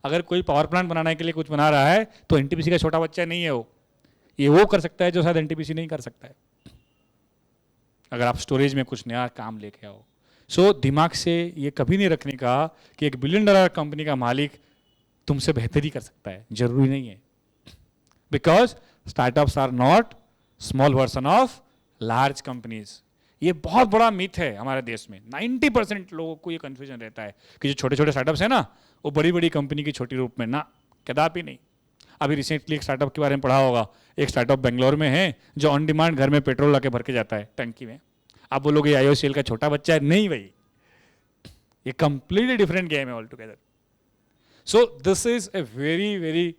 अगर कोई पावर प्लांट बनाने के लिए कुछ बना रहा है तो एनटीपीसी का छोटा बच्चा नहीं है वो, ये वो कर सकता है जो शायद एनटीपीसी नहीं कर सकता है, अगर आप स्टोरेज में कुछ नया काम लेके आओ। सो दिमाग से ये कभी नहीं रखने का कि $1 बिलियन कंपनी का मालिक तुमसे बेहतरी कर सकता है, जरूरी नहीं है। Because startups are not small version of large companies. ये बहुत बड़ा मिथ है हमारे देश में। 90% लोगों को ये कंफ्यूजन रहता है कि जो छोटे छोटे स्टार्टअप्स है ना, वो बड़ी बड़ी कंपनी की छोटी रूप में ना, कदापि नहीं। अभी रिसेंटली एक स्टार्टअप के बारे में पढ़ा होगा, एक स्टार्टअप बेंगलोर में है जो ऑन डिमांड घर में पेट्रोल लाके भर के जाता है टंकी में। आप बोलोगे IOCL का छोटा बच्चा है, नहीं भाई, ये कंप्लीटली डिफरेंट गेम है all together. So this is a very very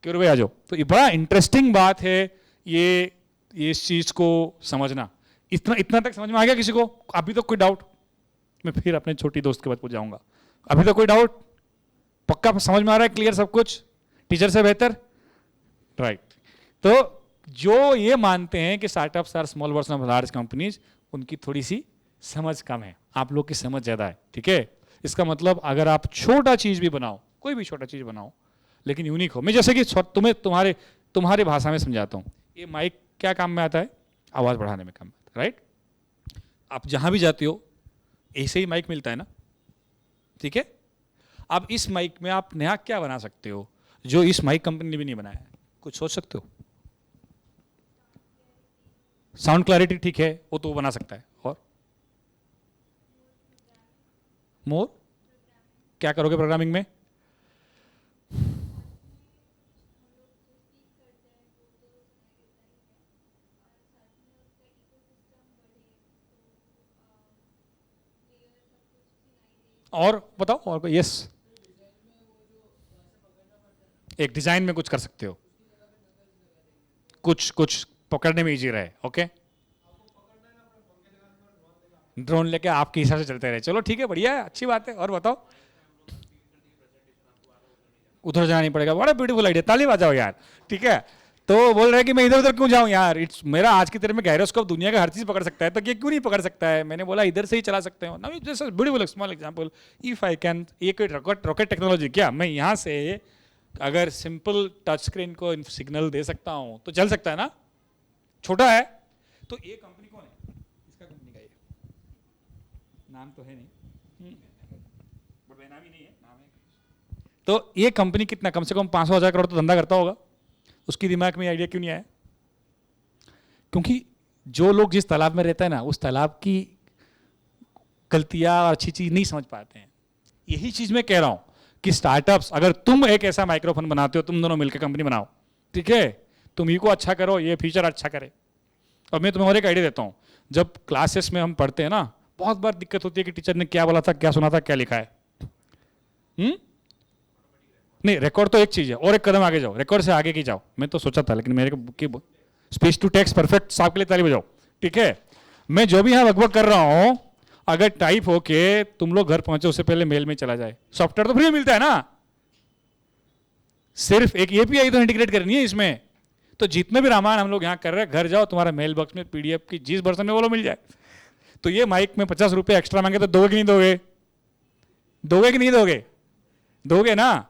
क्यों भाई आ जाओ। तो ये बड़ा इंटरेस्टिंग बात है ये इस चीज को समझना। इतना तक समझ में आ गया किसी को? अभी तो कोई डाउट? मैं फिर अपने छोटी दोस्त के बाद पूछ जाऊंगा। अभी तो कोई डाउट? पक्का समझ में आ रहा है? क्लियर सब कुछ? टीचर से बेहतर? राइट। तो जो ये मानते हैं कि startups are small version of large companies, उनकी थोड़ी सी समझ कम है, आप लोग की समझ ज्यादा है, ठीक है। इसका मतलब अगर आप छोटा चीज भी बनाओ, कोई भी छोटा चीज बनाओ लेकिन यूनिक हो। मैं जैसे कि तुम्हें तुम्हारे भाषा में समझाता हूं, ये माइक क्या काम में आता है? आवाज बढ़ाने में काम में आता है, राइट। आप जहां भी जाते हो ऐसे ही माइक मिलता है ना, ठीक है। अब इस माइक में आप नया क्या बना सकते हो जो इस माइक कंपनी ने भी नहीं बनाया है? कुछ सोच सकते हो? साउंड क्लैरिटी ठीक है, वो तो बना सकता है। और मोर क्या करोगे प्रोग्रामिंग में? और बताओ, और यस, एक डिजाइन में कुछ कर सकते हो, कुछ पकड़ने में इजी रहे। ओके, ड्रोन लेके आपके हिसाब से चलते रहे, चलो ठीक है, बढ़िया है, अच्छी बात है। और बताओ, उधर जाना नहीं पड़ेगा, बड़ा ब्यूटीफुल आइडिया, ताली बजाओ यार, ठीक है। तो बोल रहे हैं कि मैं इधर उधर क्यों जाऊं यार, इट्स मेरा आज की तरह में गायरोस्कोप दुनिया का हर चीज पकड़ सकता है, तो ये क्यों नहीं पकड़ सकता है? मैंने बोला इधर से ही चला सकते हो ना। Just beautiful small example, if I can, ये कोई रॉकेट टेक्नोलॉजी, क्या मैं यहाँ से अगर सिंपल टच स्क्रीन को सिग्नल दे सकता हूँ तो चल सकता है ना? छोटा है। तो ये कंपनी कौन है? इसका कंपनी का ये नाम तो है नहीं, बट बेनामी नहीं है, नाम है। तो ये कंपनी कितना, कम से कम 500,000 करोड़ तो धंधा करता होगा। उसकी दिमाग में आइडिया क्यों नहीं आया? क्योंकि जो लोग जिस तालाब में रहता है ना, उस तालाब की गलतियां और अच्छी चीज नहीं समझ पाते हैं। यही चीज मैं कह रहा हूं कि स्टार्टअप्स, अगर तुम एक ऐसा माइक्रोफोन बनाते हो, तुम दोनों मिलकर कंपनी बनाओ, ठीक है, तुम ही को अच्छा करो, ये फीचर अच्छा करे। और मैं तुम्हें और एक आइडिया देता हूं, जब क्लासेस में हम पढ़ते हैं ना, बहुत बार दिक्कत होती है कि टीचर ने क्या बोला था, क्या सुना था, क्या लिखा है। नहीं, रिकॉर्ड तो एक चीज है, और एक कदम आगे जाओ, रिकॉर्ड से आगे की जाओ। मैं तो सोचा था, लेकिन मेरे को स्पीच टू टेक्स्ट परफेक्ट, साहब के लिए ताली बजाओ, ठीक है। मैं जो भी यहां लगभग कर रहा हूं, अगर टाइप हो के तुम लोग घर पहुंचे उससे पहले मेल में चला जाए, सॉफ्टवेयर तो फ्री में मिलता है ना, सिर्फ एक API तो इंटीग्रेट करनी है इसमें। तो जितने भी रामायण हम लोग यहां कर रहे हैं, घर जाओ, तुम्हारा मेल बॉक्स में PDF की जिस वर्जन में वो मिल जाए। तो ये माइक में 50 रुपए एक्स्ट्रा मांगे तो दोगे कि नहीं दोगे? दोगे कि नहीं दोगे? दोगे ना।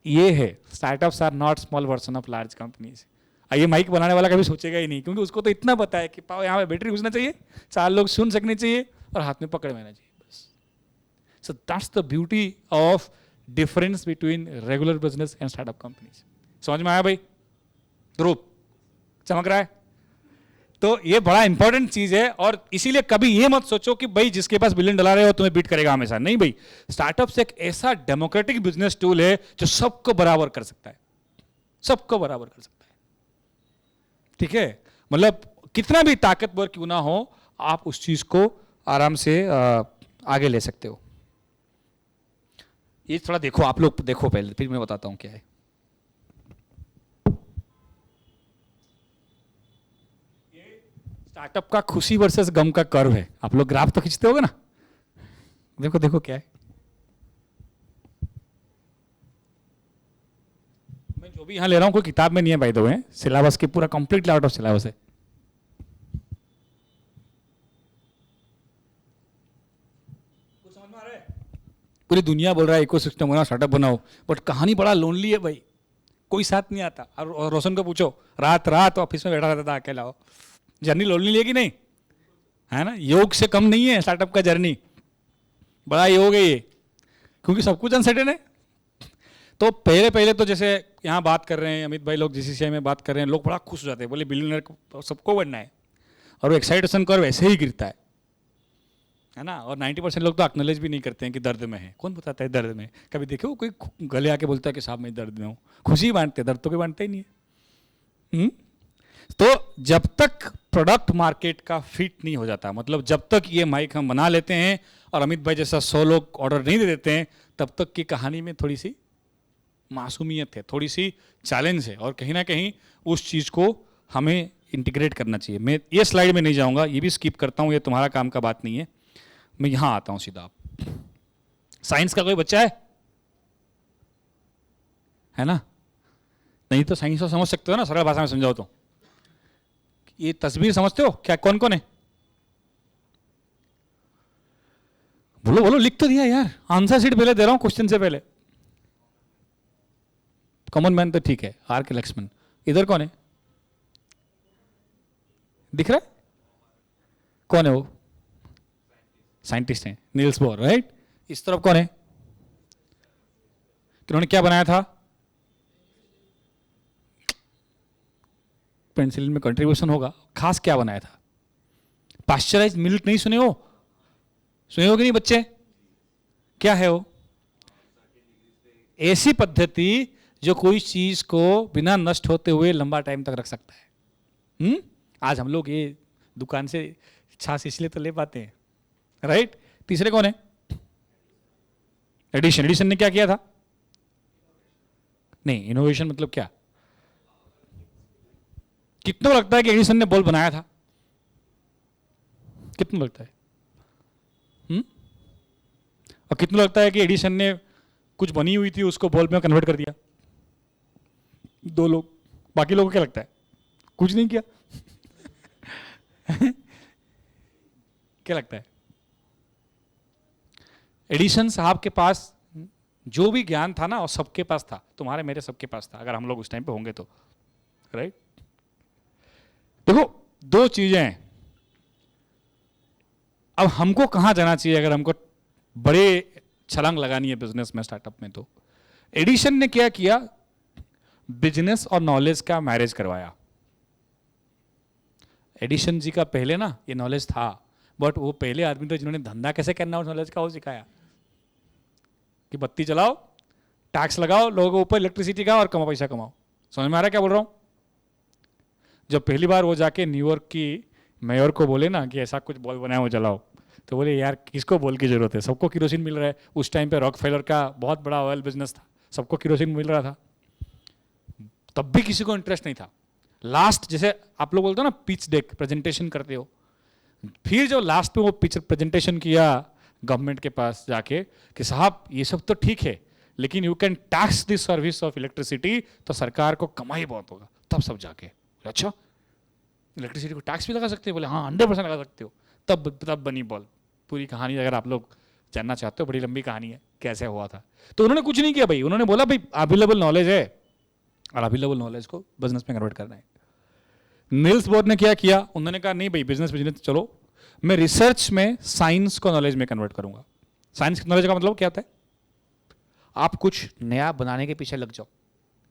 ये है, startups are not small version of large companies. ये माइक बनाने वाला कभी सोचेगा ही नहीं, क्योंकि उसको तो इतना पता है कि पाओ यहाँ पे बैटरी घुसना चाहिए, 4 लोग सुन सकने चाहिए और हाथ में पकड़ में आना चाहिए, बस। So that's the beauty of difference between regular business and startup companies. समझ में आया भाई? ध्रुव चमक रहा है? तो ये बड़ा इंपॉर्टेंट चीज है, और इसीलिए कभी ये मत सोचो कि भाई जिसके पास $1 बिलियन है वो तुम्हें बीट करेगा हमेशा। नहीं भाई, स्टार्टअप्स एक ऐसा डेमोक्रेटिक बिजनेस टूल है जो सबको बराबर कर सकता है, सबको बराबर कर सकता है। ठीक है, मतलब कितना भी ताकतवर क्यों ना हो, आप उस चीज को आराम से आगे ले सकते हो। ये थोड़ा देखो, आप लोग देखो पहले, फिर मैं बताता हूं क्या है। स्टार्टअप का खुशी वर्सेस गम का कर्व है। आप लोग ग्राफ तो खींचते होगे ना? देखो देखो क्या है। मैं जो भी यहां ले रहा हूं कोई किताब में नहीं है, बाय द वे, सिलेबस के पूरा कंप्लीटली आउट ऑफ सिलेबस है। कुछ समझ में आ रहा है? पूरी दुनिया बोल रहा है इकोसिस्टम बनाओ, स्टार्टअप बनाओ, बट कहानी बड़ा लोनली है भाई, कोई साथ नहीं आता। और रोशन को पूछो, रात रात ऑफिस में बैठा रहता था अकेला, हो जर्नी लोनली है कि नहीं? है ना? योग से कम नहीं है स्टार्टअप का जर्नी, बड़ा योग है ये, क्योंकि सब कुछ अनसर्टेन है। तो पहले पहले तो जैसे यहाँ बात कर रहे हैं अमित भाई, लोग जीसीसीआई में बात कर रहे हैं, लोग बड़ा खुश हो जाते हैं, बोले बिलियनर को सबको बनना है, और वो एक्साइटेशन कर्व वैसे ही गिरता है ना? और 90% लोग तो एक्नॉलेज भी नहीं करते हैं कि दर्द में है। कौन बताता है दर्द में? कभी देखो कोई गले आके बोलता है कि साहब मैं दर्द में हूँ? खुशी बांटते हैं, दर्द तो कोई बांटते ही नहीं है। तो जब तक प्रोडक्ट मार्केट का फिट नहीं हो जाता, मतलब जब तक ये माइक हम बना लेते हैं और अमित भाई जैसा 100 लोग ऑर्डर नहीं दे देते हैं, तब तक की कहानी में थोड़ी सी मासूमियत है, थोड़ी सी चैलेंज है, और कहीं ना कहीं उस चीज़ को हमें इंटीग्रेट करना चाहिए। मैं ये स्लाइड में नहीं जाऊंगा, ये भी स्किप करता हूँ, ये तुम्हारा काम का बात नहीं है। मैं यहाँ आता हूँ सीधा। साइंस का कोई बच्चा है ना? नहीं तो साइंस को समझ सकते हो ना, सरल भाषा में समझाओ तो। ये तस्वीर समझते हो क्या? कौन कौन है? बोलो बोलो, लिख तो दिया यार, आंसर शीट पहले दे रहा हूं क्वेश्चन से पहले। कॉमन मैन तो ठीक है, आर के लक्ष्मण। इधर कौन है? दिख रहा है? कौन है वो? साइंटिस्ट हैं, नील्स बोर, राइट? इस तरफ कौन है? उन्होंने क्या बनाया था? पेंसिलिन में कंट्रीब्यूशन होगा, खास क्या बनाया था? पाश्चराइज्ड मिल्क नहीं सुने हो? सुने हो कि नहीं बच्चे? क्या है वो? ऐसी पद्धति जो कोई चीज को बिना नष्ट होते हुए लंबा टाइम तक रख सकता है। आज हम लोग ये दुकान से छाछ इसलिए तो ले पाते हैं, राइट? तीसरे कौन है? एडिशन। एडिशन ने क्या किया था? नहीं, इनोवेशन मतलब क्या? कितना लगता है कि एडिसन ने बल्ब बनाया था? कितना लगता है? और कितना लगता है कि एडिसन ने कुछ बनी हुई थी उसको बल्ब में कन्वर्ट कर दिया? 2 लोग। बाकी लोगों को क्या लगता है? कुछ नहीं किया। क्या लगता है? एडिसन साहब के पास जो भी ज्ञान था ना, और सबके पास था, तुम्हारे मेरे सबके पास था, अगर हम लोग उस टाइम पे होंगे तो, राइट? देखो 2 चीजें हैं। अब हमको कहां जाना चाहिए अगर हमको बड़े छलांग लगानी है बिजनेस में, स्टार्टअप में? तो एडिशन ने क्या किया? बिजनेस और नॉलेज का मैरिज करवाया। एडिशन जी का पहले ना ये नॉलेज था, बट वो पहले आदमी तो जिन्होंने धंधा कैसे करना उस नॉलेज का वो सिखाया कि बत्ती चलाओ, टैक्स लगाओ लोगों के ऊपर, इलेक्ट्रिसिटी का, और कमाओ, पैसा कमाओ। समझ में आ रहा है क्या बोल रहा हूं? जब पहली बार वो जाके न्यूयॉर्क की मेयर को बोले ना कि ऐसा कुछ बॉल बनाया वो जलाओ, तो बोले यार किसको बॉल की जरूरत है, सबको केरोसिन मिल रहा है। उस टाइम पे रॉकफेलर का बहुत बड़ा ऑयल बिजनेस था, सबको केरोसिन मिल रहा था, तब भी किसी को इंटरेस्ट नहीं था। लास्ट जैसे आप लोग बोलते हो ना पिच डेक प्रेजेंटेशन करते हो, फिर जो लास्ट में वो पिच प्रेजेंटेशन किया गवर्नमेंट के पास जाके कि साहब ये सब तो ठीक है, लेकिन you can tax this service of electricity, तो सरकार को कमाई बहुत होगा। तब सब जाके अच्छा इलेक्ट्रिसिटी को टैक्स भी लगा सकते हो? बोले हाँ 100% लगा सकते हो। तब बनी बॉल। पूरी कहानी अगर आप लोग जानना चाहते हो, बड़ी लंबी कहानी है कैसे हुआ था। तो उन्होंने कुछ नहीं किया भाई, उन्होंने बोला भाई अवेलेबल नॉलेज है और अवेलेबल नॉलेज को बिजनेस में कन्वर्ट करना है। नील्स बोर ने क्या किया? उन्होंने कहा नहीं भाई बिजनेस चलो, मैं रिसर्च में साइंस को नॉलेज में कन्वर्ट करूंगा। साइंस की नॉलेज का मतलब क्या होता है? आप कुछ नया बनाने के पीछे लग जाओ,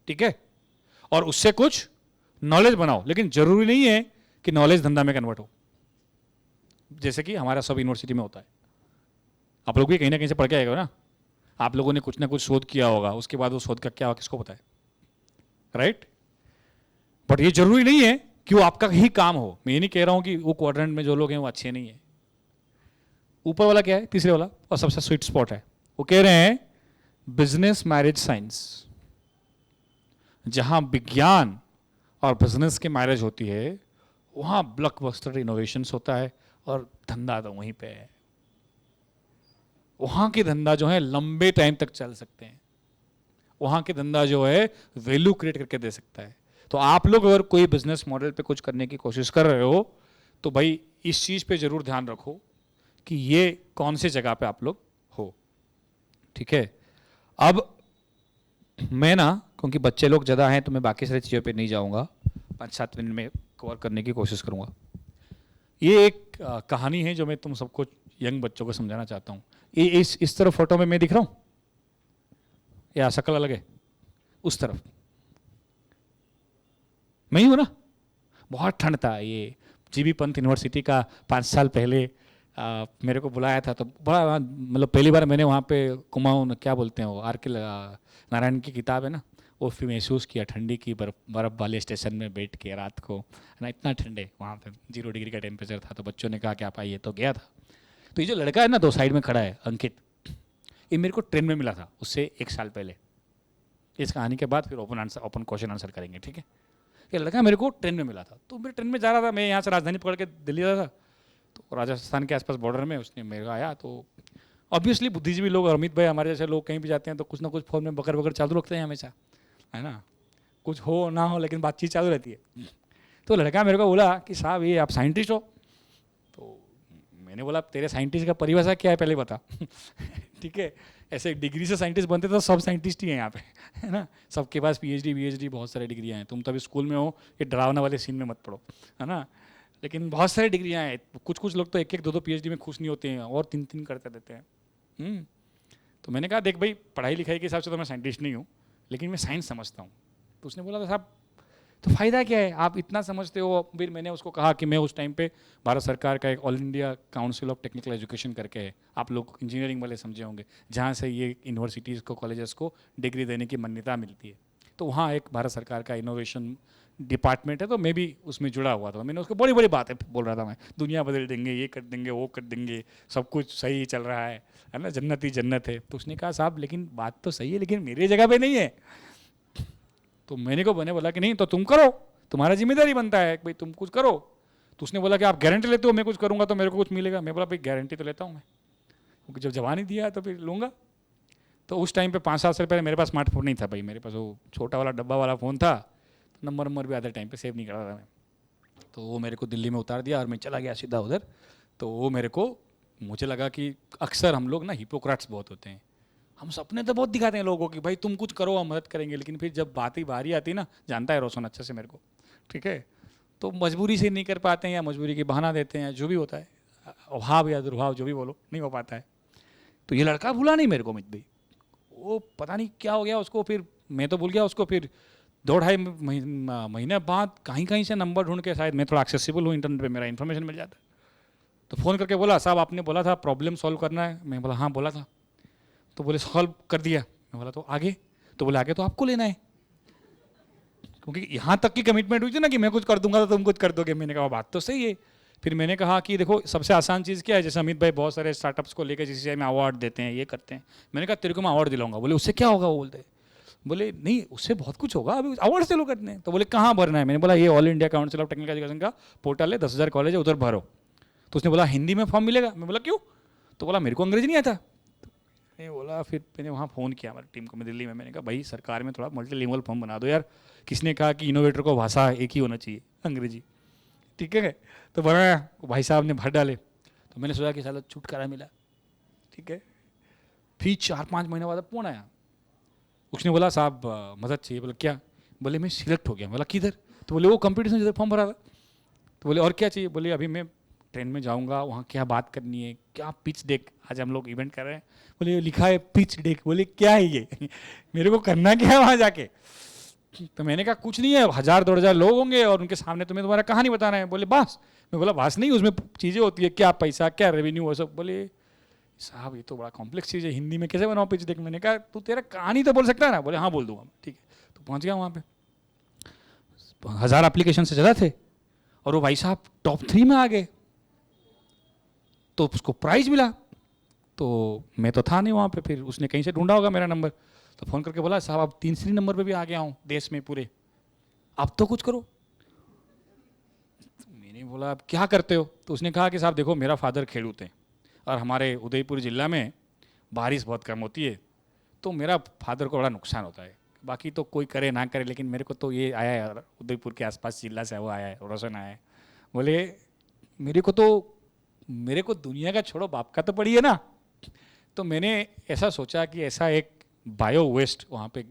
ठीक है, और उससे कुछ नॉलेज बनाओ, लेकिन जरूरी नहीं है कि नॉलेज धंधा में कन्वर्ट हो, जैसे कि हमारा सब यूनिवर्सिटी में होता है। आप लोग भी कहीं ना कहीं से पढ़ के आएगा ना, आप लोगों ने कुछ ना कुछ शोध किया होगा, उसके बाद वो शोध का क्या किसको पता है, राइट? बट ये जरूरी नहीं है कि वो आपका ही काम हो। मैं ये नहीं कह रहा हूं कि वो क्वाड्रेंट में जो लोग हैं वो अच्छे नहीं है। ऊपर वाला क्या है, तीसरे वाला और सबसे स्वीट स्पॉट है, वो कह रहे हैं बिजनेस मैरिज साइंस। जहां विज्ञान और बिजनेस की मैरिज होती है वहां ब्लॉकबस्टर इनोवेशंस होता है और धंधा तो वहीं पे है। वहां के धंधा जो है लंबे टाइम तक चल सकते हैं, वहां के धंधा जो है वैल्यू क्रिएट करके दे सकता है। तो आप लोग अगर कोई बिजनेस मॉडल पे कुछ करने की कोशिश कर रहे हो तो भाई इस चीज पे जरूर ध्यान रखो कि ये कौन सी जगह पे आप लोग हो, ठीक है। अब मैं ना, क्योंकि बच्चे लोग ज़्यादा हैं तो मैं बाकी सारी चीज़ों पे नहीं जाऊंगा, 5-7 मिनट में कवर करने की कोशिश करूंगा। ये एक कहानी है जो मैं तुम सबको, यंग बच्चों को समझाना चाहता हूँ। ये इस तरफ फोटो में मैं दिख रहा हूँ या शक्ल अलग है? उस तरफ मैं ही हूँ ना। बहुत ठंड था, ये जीबी पंत यूनिवर्सिटी का 5 साल पहले मेरे को बुलाया था, तो बड़ा मतलब पहली बार मैंने वहाँ पे कुमाऊं, क्या बोलते हैं वो, आर के नारायण की किताब है ना, वो फिर महसूस किया ठंडी की, बर्फ वाले स्टेशन में बैठ के रात को ना, इतना ठंडे वहाँ पे 0 डिग्री का टेम्परेचर था। तो बच्चों ने कहा कि आप आइए, तो गया था। तो ये जो लड़का है ना 2 साइड में खड़ा है, अंकित, ये मेरे को ट्रेन में मिला था उससे 1 साल पहले। इस कहानी के बाद फिर ओपन क्वेश्चन आंसर करेंगे, ठीक है। ये लड़का मेरे को ट्रेन में मिला था, तो मैं ट्रेन में जा रहा था, मैं यहाँ से राजधानी पकड़ के दिल्ली जा रहा था, तो राजस्थान के आसपास बॉर्डर में उसने मेरे को आया। तो ऑब्वियसली बुद्धिजीवी लोग, अमित भाई हमारे जैसे लोग कहीं भी जाते हैं तो कुछ ना कुछ फोन में बकर बकर चालू रखते हैं हमेशा, है ना, कुछ हो ना हो लेकिन बातचीत चालू रहती है। तो लड़का मेरे को बोला कि साहब ये आप साइंटिस्ट हो? तो मैंने बोला तेरे साइंटिस्ट का परिभाषा क्या है पहले बता। ठीक है, ऐसे डिग्री से साइंटिस्ट बनते तो सब साइंटिस्ट ही हैं यहाँ पे, है ना, सबके पास पीएचडी बहुत सारी डिग्रियाँ हैं। तुम तो अभी स्कूल में हो, ये डरावना वाले सीन में मत पढ़ो, है ना, लेकिन बहुत सारी डिग्रियाँ हैं। कुछ लोग तो 1-1, 2-2 पीएचडी में खुश नहीं होते हैं और 3-3 करते रहते हैं। तो मैंने कहा देख भाई, पढ़ाई लिखाई के हिसाब से तो मैं साइंटिस्ट नहीं हूँ, लेकिन मैं साइंस समझता हूँ। तो उसने बोला था साहब तो फ़ायदा क्या है, आप इतना समझते हो। फिर मैंने उसको कहा कि मैं उस टाइम पे भारत सरकार का एक all India council of technical education करके है, आप लोग इंजीनियरिंग वाले समझे होंगे, जहाँ से ये यूनिवर्सिटीज़ को, कॉलेजेस को डिग्री देने की मान्यता मिलती है। तो वहाँ एक भारत सरकार का इनोवेशन डिपार्टमेंट है, तो मैं भी उसमें जुड़ा हुआ था। मैंने उसको बड़ी बड़ी बातें बोल रहा था, मैं दुनिया बदल देंगे, ये कर देंगे, वो कर देंगे, सब कुछ सही चल रहा है ना, जन्नत ही जन्नत है। तो उसने कहा साहब लेकिन बात तो सही है, लेकिन मेरी जगह पे नहीं है। तो मैंने बोला कि नहीं तो तुम करो, तुम्हारा जिम्मेदारी बनता है भाई तुम कुछ करो। तो उसने बोला कि आप गारंटी लेते हो मैं कुछ करूँगा तो मेरे को कुछ मिलेगा? मैं बोला भाई गारंटी तो लेता हूँ मैं, क्योंकि जब जवाब नहीं दिया तो फिर लूँगा। तो उस टाइम पे 5-7 साल पहले मेरे पास स्मार्टफोन नहीं था भाई, मेरे पास वो छोटा वाला डब्बा वाला फ़ोन था, तो नंबर भी आधे टाइम पे सेव नहीं कर रहा था मैं। तो वो मेरे को दिल्ली में उतार दिया और मैं चला गया सीधा उधर। तो वो मुझे लगा कि अक्सर हम लोग ना हिपोक्रेट्स बहुत होते हैं, हम सपने तो बहुत दिखाते हैं लोगों की, भाई तुम कुछ करो हम मदद करेंगे, लेकिन फिर जब बात ही बारी आती ना, जानता है रोशन अच्छे से मेरे को, ठीक है, तो मजबूरी से नहीं कर पाते हैं या मजबूरी की बहाना देते हैं, जो भी होता है, अभाव या दुर्भाव जो भी बोलो, नहीं हो पाता है। तो ये लड़का भूला नहीं मेरे को अमित भाई, वो पता नहीं क्या हो गया उसको, फिर मैं तो भूल गया उसको। फिर 2-2.5 महीने बाद कहीं से नंबर ढूंढ के, शायद मैं थोड़ा एक्सेसिबल हूँ इंटरनेट पे, मेरा इन्फॉर्मेशन मिल जाता है, तो फ़ोन करके बोला साहब आपने बोला था प्रॉब्लम सॉल्व करना है। मैं बोला हाँ बोला था। तो बोले सॉल्व कर दिया। मैं बोला तो आगे? तो बोले आगे तो आपको लेना है, क्योंकि यहाँ तक की कमिटमेंट हुई थी ना कि मैं कुछ कर दूंगा तो तुम कुछ कर दोगे। मैंने कहा बात तो सही है। फिर मैंने कहा कि देखो सबसे आसान चीज़ क्या है, जैसे अमित भाई बहुत सारे स्टार्टअप्स को लेकर जीसीसीआई में अवार्ड देते हैं, ये करते हैं। मैंने कहा तेरे को मैं अवार्ड दिलाऊंगा। बोले उससे क्या होगा? वो बोलते बोले नहीं उससे बहुत कुछ होगा, अभी अवार्ड से लोग करते हैं। तो बोले कहाँ भरना है? मैंने बोला ये all India council of technical education का पोर्टल है, 10,000 कॉलेज है, उधर भरो। तो उसने बोला हिंदी में फॉर्म मिलेगा? मैं बोला क्यों? तो बोला मेरे को अंग्रेजी नहीं आता। मैंने बोला, फिर मैंने वहाँ फ़ोन किया हमारी टीम को, मैं दिल्ली में, मैंने कहा भाई सरकार में थोड़ा मल्टीलिंगुअल फॉर्म बना दो यार। किसने कहा कि इनोवेटर को भाषा एक ही होना चाहिए, अंग्रेजी, ठीक है। तो बनाया, भाई साहब ने भर डाले। तो मैंने सोचा कि साला छुटकारा मिला, ठीक है। फिर 4-5 महीने बाद फोन आया, उसने बोला साहब मदद चाहिए। बोला क्या? बोले मैं सिलेक्ट हो गया। बोला किधर? तो बोले वो कंपटीशन जिधर फॉर्म भरा था। तो बोले और क्या चाहिए? बोले अभी मैं ट्रेन में जाऊंगा, वहाँ क्या बात करनी है, क्या पिच डेक, आज हम लोग इवेंट कर रहे हैं, बोले लिखा है पिच डेक, बोले क्या है ये मेरे को करना क्या है वहाँ जाके। तो मैंने कहा कुछ नहीं है, 1000-2000 लोग होंगे और उनके सामने तुम्हें तुम्हारा कहानी बताना है। बोले बस। मैं बोला बस नहीं, उसमें चीज़ें होती है, क्या पैसा, क्या रेवेन्यू, वो सब। बोले साहब ये तो बड़ा कॉम्प्लेक्स चीज़ है, हिंदी में कैसे बनाओ पिच डेक। मैंने कहा तू तेरा कहानी तो बोल सकता है ना। बोले हाँ बोल दूंगा। ठीक है, तो पहुँच गया वहाँ पे, 1000 एप्लीकेशन से ज़्यादा थे और वो भाई साहब टॉप 3 में आ गए, तो उसको प्राइज मिला। तो मैं तो था नहीं वहाँ पे, फिर उसने कहीं से ढूंढा होगा मेरा नंबर, तो फ़ोन करके बोला साहब अब तीसरी नंबर पे भी आ गया हूँ देश में पूरे, अब तो कुछ करो। तो मैंने बोला अब क्या करते हो। तो उसने कहा कि साहब देखो मेरा फादर खेडूत है और हमारे उदयपुर ज़िला में बारिश बहुत कम होती है, तो मेरा फादर को बड़ा नुकसान होता है। बाकी तो कोई करे ना करे, लेकिन मेरे को तो ये आया है, उदयपुर के आसपास जिला से वो आया है, रोशन आया है। बोले मेरे को दुनिया का छोड़ो, बाप का तो पड़ी है ना। तो मैंने ऐसा सोचा कि ऐसा एक बायो वेस्ट, वहाँ पे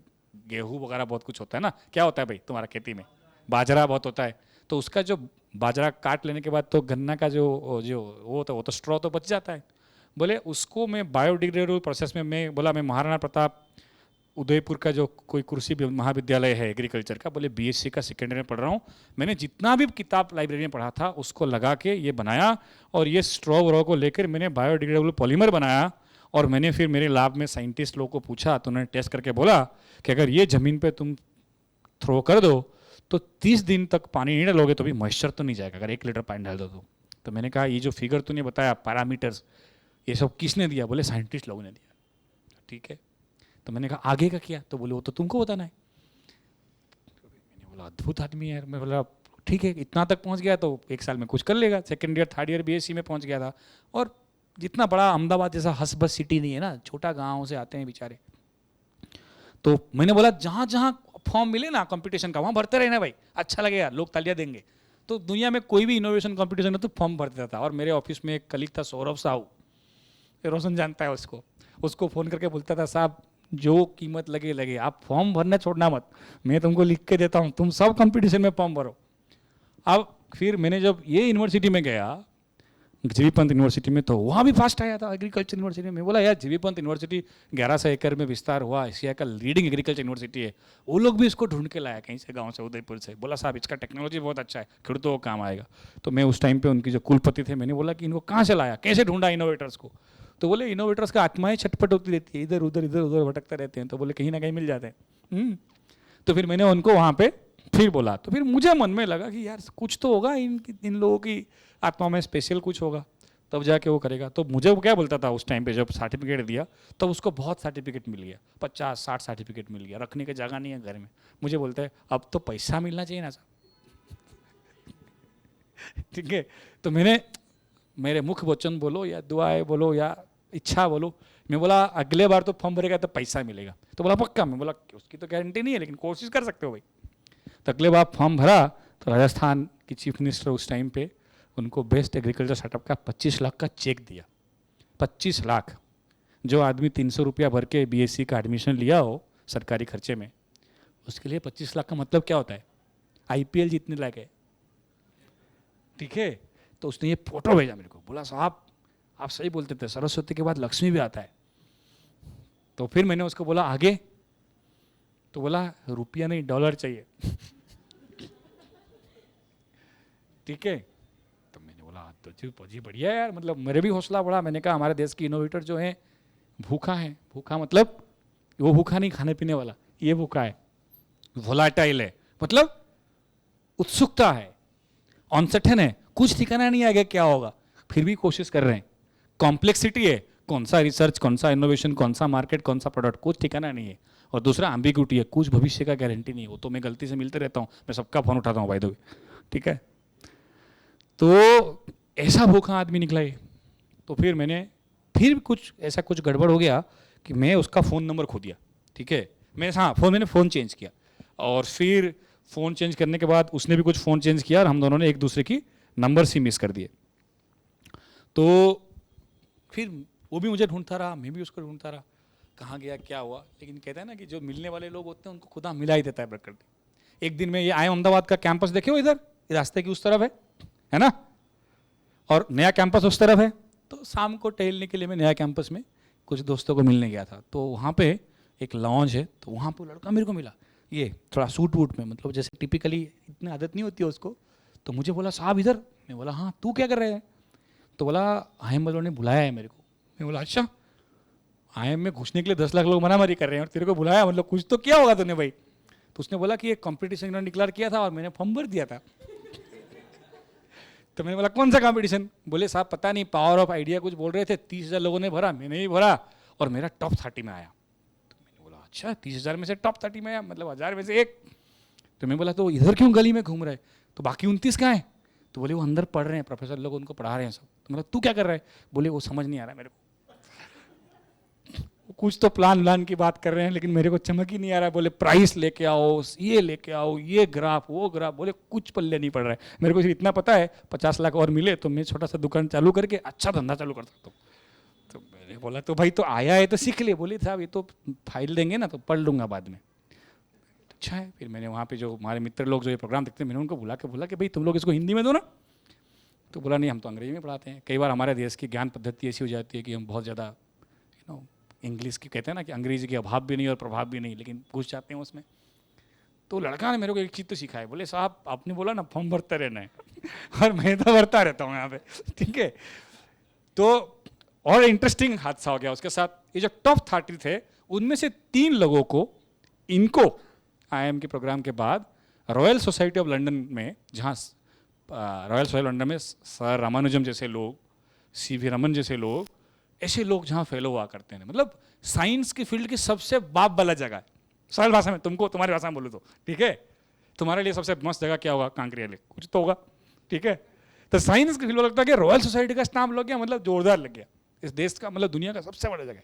गेहूँ वगैरह बहुत कुछ होता है ना, क्या होता है भाई तुम्हारा खेती में, बाजरा बहुत होता है, तो उसका जो बाजरा काट लेने के बाद तो गन्ना का जो जो वो होता है, वो तो स्ट्रॉ तो बच जाता है। बोले उसको मैं बायोडिग्रेडेबल प्रोसेस में, मैं बोला मैं महाराणा प्रताप उदयपुर का जो कोई कृषि महाविद्यालय है एग्रीकल्चर का, बोले बीएससी का सेकेंड ईयर में पढ़ रहा हूँ, मैंने जितना भी किताब लाइब्रेरी में पढ़ा था उसको लगा के ये बनाया, और ये स्ट्रॉ व्रॉ को लेकर मैंने बायोडिग्रेडेबल पॉलीमर बनाया। और मैंने फिर मेरे लैब में साइंटिस्ट लोगों को पूछा, तो उन्होंने टेस्ट करके बोला कि अगर ये ज़मीन पे तुम थ्रो कर दो तो 30 दिन तक पानी नहीं डालोगे तो भी मॉइस्चर तो नहीं जाएगा, अगर 1 लीटर पानी डाल दो तो मैंने कहा ये जो फिगर तूने बताया पैरामीटर्स, ये सब किसने दिया। बोले साइंटिस्ट लोगों ने दिया। ठीक है, तो मैंने कहा आगे का क्या, तो बोले वो तो तुमको बताना है। मैंने बोला अद्भुत आदमी है यार। मैं बोला ठीक है, इतना तक पहुंच गया तो 1 साल में कुछ कर लेगा। Second year third year BSc में पहुंच गया था, और जितना बड़ा अहमदाबाद जैसा हंस बस सिटी नहीं है ना, छोटा गाँव से आते हैं बेचारे। तो मैंने बोला जहाँ जहाँ फॉर्म मिले ना कंपटीशन का, वहाँ भरते रहना भाई, अच्छा लगेगा, लोग तालियां देंगे। तो दुनिया में कोई भी इनोवेशन कंपटीशन है तो फॉर्म भरता था। और मेरे ऑफिस में एक कलीग था सौरभ साहू, रोशन जानता है उसको फ़ोन करके बोलता था साहब जो कीमत लगे लगे, आप फॉर्म भरना छोड़ना मत, मैं तुमको लिख के देता हूँ, तुम सब कंपटीशन में फॉर्म भरो। अब फिर मैंने जब ये यूनिवर्सिटी में गया, जीबी पंत यूनिवर्सिटी में, तो वहाँ भी फास्ट आया था एग्रीकल्चर यूनिवर्सिटी में। बोला यार जीबी पंत यूनिवर्सिटी 1100 एकड़ में विस्तार हुआ, एशिया का लीडिंग एग्रीकल्चर यूनिवर्सिटी है, वो लोग भी इसको ढूंढ के लाया कहीं से, गांव से, उदयपुर से। बोला साहब इसका टेक्नोलॉजी बहुत अच्छा है, खेडूतों को काम आएगा। तो मैं उस टाइम पे उनकी जो कुलपति थे, मैंने बोला कि इनको कहाँ से लाया, कैसे ढूंढा इनोवेटर्स को। तो बोले इनोवेटर्स का आत्माएं छटपट होती रहती है, इधर उधर भटकते रहते हैं, तो बोले कहीं ना कहीं मिल जाते हैं। तो फिर मैंने उनको वहाँ पे फिर बोला, तो फिर मुझे मन में लगा कि यार कुछ तो होगा इन लोगों की आत्मा में, स्पेशल कुछ होगा, तब जाके वो करेगा। तो मुझे वो क्या बोलता था उस टाइम पे, जब सर्टिफिकेट दिया तब उसको बहुत सर्टिफिकेट मिल गया, 50-60 सर्टिफिकेट मिल गया, रखने की जगह नहीं है घर में। मुझे बोलता है अब तो पैसा मिलना चाहिए ना साहब। ठीक है, तो मेरे मुख वचन बोलो या दुआएं बोलो या इच्छा बोलो, मैं बोला अगले बार तो फॉर्म भरेगा तो पैसा मिलेगा। तो बोला पक्का। मैं बोला उसकी तो गारंटी नहीं है, लेकिन कोशिश कर सकते हो भाई। तो अगले बार फॉर्म भरा तो राजस्थान की चीफ मिनिस्टर उस टाइम पे, उनको बेस्ट एग्रीकल्चर स्टार्टअप का 25 लाख का चेक दिया। 25 लाख। जो आदमी 300 रुपया भर के बीएससी का एडमिशन लिया हो सरकारी खर्चे में, उसके लिए 25 लाख का मतलब क्या होता है, आईपीएल जीतने लायक है। ठीक है, तो उसने ये फोटो भेजा मेरे को, बोला साहब आप सही बोलते थे, सरस्वती के बाद लक्ष्मी भी आता है। तो फिर मैंने उसको बोला आगे, तो बोला रुपया नहीं डॉलर चाहिए। ठीक है, तो मैंने बोला तो जी बढ़िया यार, मतलब मेरे भी हौसला बढ़ा। मैंने कहा हमारे देश के इनोवेटर जो हैं भूखा है, भूखा मतलब वो भूखा नहीं खाने पीने वाला, ये भूखा है, वोलाटाइल है, मतलब उत्सुकता है, अनसर्टेन है, कुछ ठिकाना नहीं आएगा क्या होगा, फिर भी कोशिश कर रहे हैं। कॉम्प्लेक्सिटी है, कौन सा रिसर्च, कौन सा इनोवेशन, कौन सा मार्केट, कौन सा प्रोडक्ट, कुछ ठिकाना नहीं है। और दूसरा एम्बिग्यूटी है, कुछ भविष्य का गारंटी नहीं है। वो तो मैं गलती से मिलते रहता हूँ, मैं सबका फोन उठाता हूँ भाई दो। ठीक है, तो ऐसा भूखा आदमी निकला ये। तो फिर मैंने फिर कुछ ऐसा कुछ गड़बड़ हो गया कि मैं उसका फ़ोन नंबर खो दिया। ठीक है, मैंने फ़ोन चेंज किया, और फिर फ़ोन चेंज करने के बाद उसने भी कुछ फ़ोन चेंज किया, और हम दोनों ने एक दूसरे की नंबर ही मिस कर दिए। तो फिर वो भी मुझे ढूंढता रहा, मैं भी उसको ढूंढता रहा, कहाँ गया क्या हुआ। लेकिन कहते हैं ना कि जो मिलने वाले लोग होते हैं उनको खुदा मिला ही देता है प्रकृति। एक दिन में ये आए अहमदाबाद का कैंपस देखे हो, इधर रास्ते की उस तरफ है ना, और नया कैंपस उस तरफ है, तो शाम को टहलने के लिए मैं नया कैंपस में कुछ दोस्तों को मिलने गया था। तो वहाँ पे एक लॉन्ज है, तो वहाँ पे लड़का मेरे को मिला, ये थोड़ा सूट वूट में, मतलब जैसे टिपिकली इतनी आदत नहीं होती है उसको। तो मुझे बोला साहब इधर। मैं बोला हाँ, तू क्या कर रहे हैं? तो बोला IIM वालों ने बुलाया है मेरे को। मैं बोला अच्छा, IIM में घुसने के लिए 10 लाख लोग मनामारी कर रहे हैं और तेरे को बुलाया, मतलब कुछ तो किया होगा तूने भाई। तो उसने बोला कि एक कंपटीशन इन्होंने डिक्लेयर किया था और मैंने फॉर्म भर दिया था। तो मैंने बोला कौन सा कंपटीशन? बोले साहब पता नहीं, पावर ऑफ आइडिया कुछ बोल रहे थे, 30,000 लोगों ने भरा, मैंने भी भरा और मेरा टॉप 30 में आया। तो मैंने बोला अच्छा, 30,000 में से टॉप 30 में आया, मतलब 1000 में से एक। तो मैं बोला तो इधर क्यों गली में घूम रहे, तो बाकी 29 कहाँ हैं? तो बोले वो अंदर पढ़ रहे हैं, प्रोफेसर लोग उनको पढ़ा रहे हैं सब। तो मतलब तू क्या कर रहा है? बोले वो समझ नहीं आ रहा मेरे को, कुछ तो प्लान की बात कर रहे हैं लेकिन मेरे को चमक ही नहीं आ रहा है। बोले प्राइस लेके आओ, ये लेके आओ, ये ग्राफ वो ग्राफ, बोले कुछ पल्ले नहीं पड़ रहा है मेरे को। सिर्फ इतना पता है 50 लाख और मिले तो मैं छोटा सा दुकान चालू करके अच्छा धंधा चालू कर सकता हूँ। तो मैंने बोला तो भाई तो आया है तो सीख ले। बोले साहब ये तो फाइल देंगे ना तो पढ़ लूंगा बाद में। अच्छा है। फिर मैंने वहाँ पे जो हमारे मित्र लोग जो ये प्रोग्राम देखते हैं, मैंने उनको बोला कि भाई तुम लोग इसको हिंदी में दो ना। तो बोला नहीं हम तो अंग्रेजी में पढ़ाते हैं। कई बार हमारे देश की ज्ञान पद्धति ऐसी हो जाती है कि हम बहुत ज़्यादा इंग्लिश की कहते हैं ना कि अंग्रेजी के अभाव भी नहीं और प्रभाव भी नहीं, लेकिन घुस जाते हैं उसमें। तो लड़का ने मेरे को एक चीज़ तो सिखाया, बोले साहब आपने बोला ना फॉर्म भरते रहना है और मैं तो भरता रहता हूँ यहाँ पे, ठीक है। तो और इंटरेस्टिंग हादसा हो गया उसके साथ। ये जो टॉप 30 थे उनमें से 3 लोगों को इनको IIM के प्रोग्राम के बाद रॉयल सोसाइटी ऑफ लंदन में, जहाँ रॉयल सोसाइटी लंदन में सर रामानुजम जैसे लोग, CV रमन जैसे लोग, ऐसे लोग जहाँ फेलो हुआ करते हैं, मतलब साइंस की फील्ड की सबसे बाप वाला जगह है। सरल भाषा में तुमको तुम्हारी भाषा में बोलूँ तो, ठीक है। तुम्हारे लिए सबसे मस्त जगह क्या होगा? कांकरिया लेक, कुछ तो होगा, ठीक है। तो साइंस की फील्ड में लगता है कि रॉयल सोसाइटी का स्टाम्प लग गया, मतलब जोरदार लग गया, इस देश का मतलब दुनिया का सबसे बड़ा जगह है।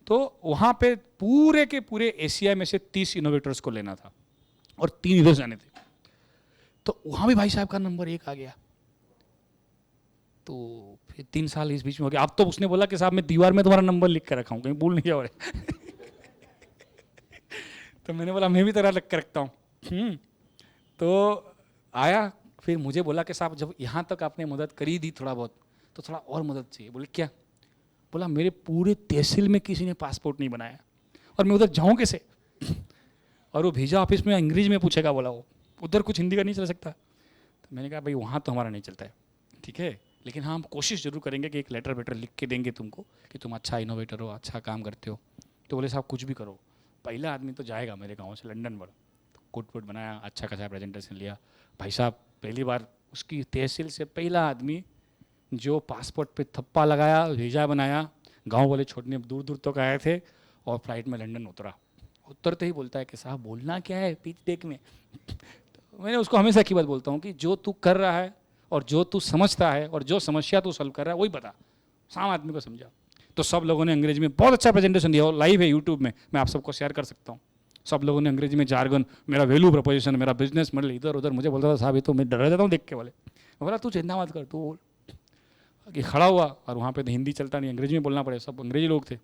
तो वहाँ पे पूरे के पूरे एशिया में से 30 इनोवेटर्स को लेना था और 3 इधर जाने थे। तो वहाँ भी भाई साहब का नंबर 1 आ गया। तो फिर 3 साल इस बीच में हो गया। अब तो उसने बोला कि साहब मैं दीवार में तुम्हारा नंबर लिख कर रखा हूँ, कहीं भूल नहीं जाओ रे। तो मैंने बोला मैं भी तेरा लिख कर रखता हूँ। तो आया, फिर मुझे बोला कि साहब जब यहाँ तक आपने मदद करी दी थोड़ा बहुत, तो थोड़ा और मदद चाहिए। बोले क्या? बोला मेरे पूरे तहसील में किसी ने पासपोर्ट नहीं बनाया और मैं उधर जाऊँ कैसे? और वो वीज़ा ऑफिस में अंग्रेजी में पूछेगा, बोला वो उधर कुछ हिंदी का नहीं चल सकता। तो मैंने कहा भाई वहाँ तो हमारा नहीं चलता है, ठीक है, लेकिन हाँ हम कोशिश जरूर करेंगे कि एक लेटर वेटर लिख के देंगे तुमको कि तुम अच्छा इनोवेटर हो, अच्छा काम करते हो। तो बोले साहब कुछ भी करो, पहला आदमी तो जाएगा मेरे गांव से लंदन पर। तो कोट वोट बनाया, अच्छा खासा प्रेजेंटेशन लिया। भाई साहब पहली बार उसकी तहसील से पहला आदमी जो पासपोर्ट पे थप्पा लगाया, वीज़ा बनाया, गाँव वाले छोड़ने दूर दूर तक आए थे और फ्लाइट में लंदन उतरा। उतरते ही बोलता है कि साहब बोलना क्या है पीठ टेक में। तो मैंने उसको हमेशा की बात बोलता हूँ कि जो तू कर रहा है और जो तू समझता है और जो समस्या तू सॉल्व कर रहा है वही बता, साम आदमी को समझा। तो सब लोगों ने अंग्रेजी में बहुत अच्छा प्रेजेंटेशन दिया, और लाइव है यूट्यूब में, मैं आप सबको शेयर कर सकता हूँ। सब लोगों ने अंग्रेजी में जार्गन, मेरा वैल्यू प्रपोजिशन, मेरा बिजनेस मॉडल, इधर उधर मुझे बोलता था साहब ये तो मैं डर जाता हूँ देख के। बोले बोला तू चिंता मत कर, तू बोल। कि खड़ा हुआ और वहाँ पे तो हिंदी चलता नहीं, अंग्रेजी में बोलना पड़े, सब अंग्रेजी लोग थे।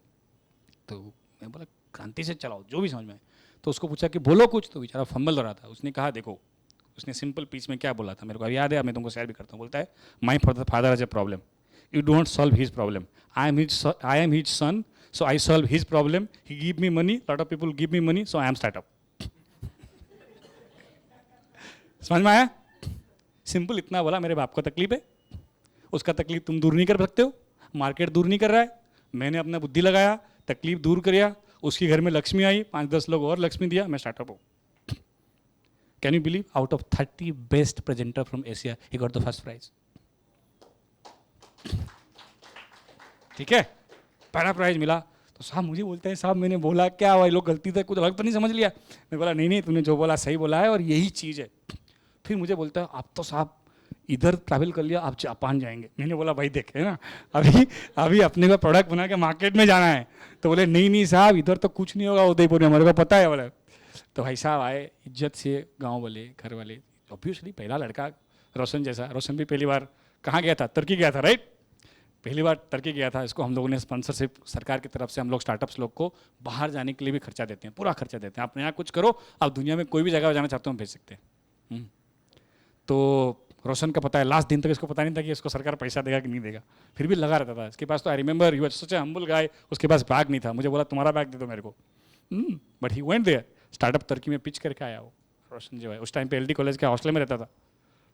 तो मैं बोला क्रांति से चलाओ जो भी समझ में आए। तो उसको पूछा कि बोलो कुछ, तो बेचारा फंबल हो रहा था। उसने कहा देखो, उसने सिंपल पीच में क्या बोला था मेरे को याद है, मैं तुमको शेयर भी करता हूँ। बोलता है माई father has a problem, you don't solve his problem, I am his son, so I solve his problem, he give me money, lot of people give me money, so I M startup. समझ में आया? Simple इतना बोला, मेरे बाप को तकलीफ है, उसका तकलीफ तुम दूर नहीं कर सकते हो, मार्केट दूर नहीं कर रहा है, मैंने अपना बुद्धि लगाया, तकलीफ दूर किया, उसके घर में लक्ष्मी आई, 5-10 लोग और लक्ष्मी दिया, मैं स्टार्टअप हूँ। Can you believe? Out of 30 best presenter from Asia, he got the first prize. ठीक है, पहला प्राइज मिला। तो साहब मुझे बोलते हैं साहब मैंने बोला क्या हुआ, लोग गलती से कुछ अलग तो नहीं समझ लिया? मैं बोला नहीं नहीं, तूने जो बोला सही बोला है और यही चीज़ है। फिर मुझे बोलता है आप तो साहब इधर ट्रैवल कर लिया, आप जापान जाएंगे। मैंने बोला भाई देखे ना, अभी अपने को प्रोडक्ट बना के मार्केट में जाना है। तो बोले नहीं नहीं साहब इधर तो कुछ नहीं होगा उदयपुर में, हमारे को पता है। बोले तो भाई साहब आए इज्जत से, गांव वाले, घर वाले, ऑब्वियसली पहला लड़का रोशन जैसा। रोशन भी पहली बार कहाँ गया था? तुर्की गया था, राइट? पहली बार तुर्की गया था। इसको हम लोगों ने स्पॉन्सरशिप सरकार की तरफ से, हम लोग स्टार्टअप्स लोग को बाहर जाने के लिए भी खर्चा देते हैं, पूरा खर्चा देते हैं। आप यहाँ कुछ करो, आप दुनिया में कोई भी जगह जाना चाहते हो हम भेज सकते हैं। तो रोशन का पता है लास्ट दिन तक इसको पता नहीं था कि इसको सरकार पैसा देगा कि नहीं देगा, फिर भी लगा रहता था इसके पास। तो I remember you such A humble गाय, उसके पास बैग नहीं था, मुझे बोला तुम्हारा बैग दे दो मेरे को, but he went there, startup तुर्की में पिच करके आया वो रोशन जो है। उस टाइम पे एलडी कॉलेज के हॉस्टल में रहता था,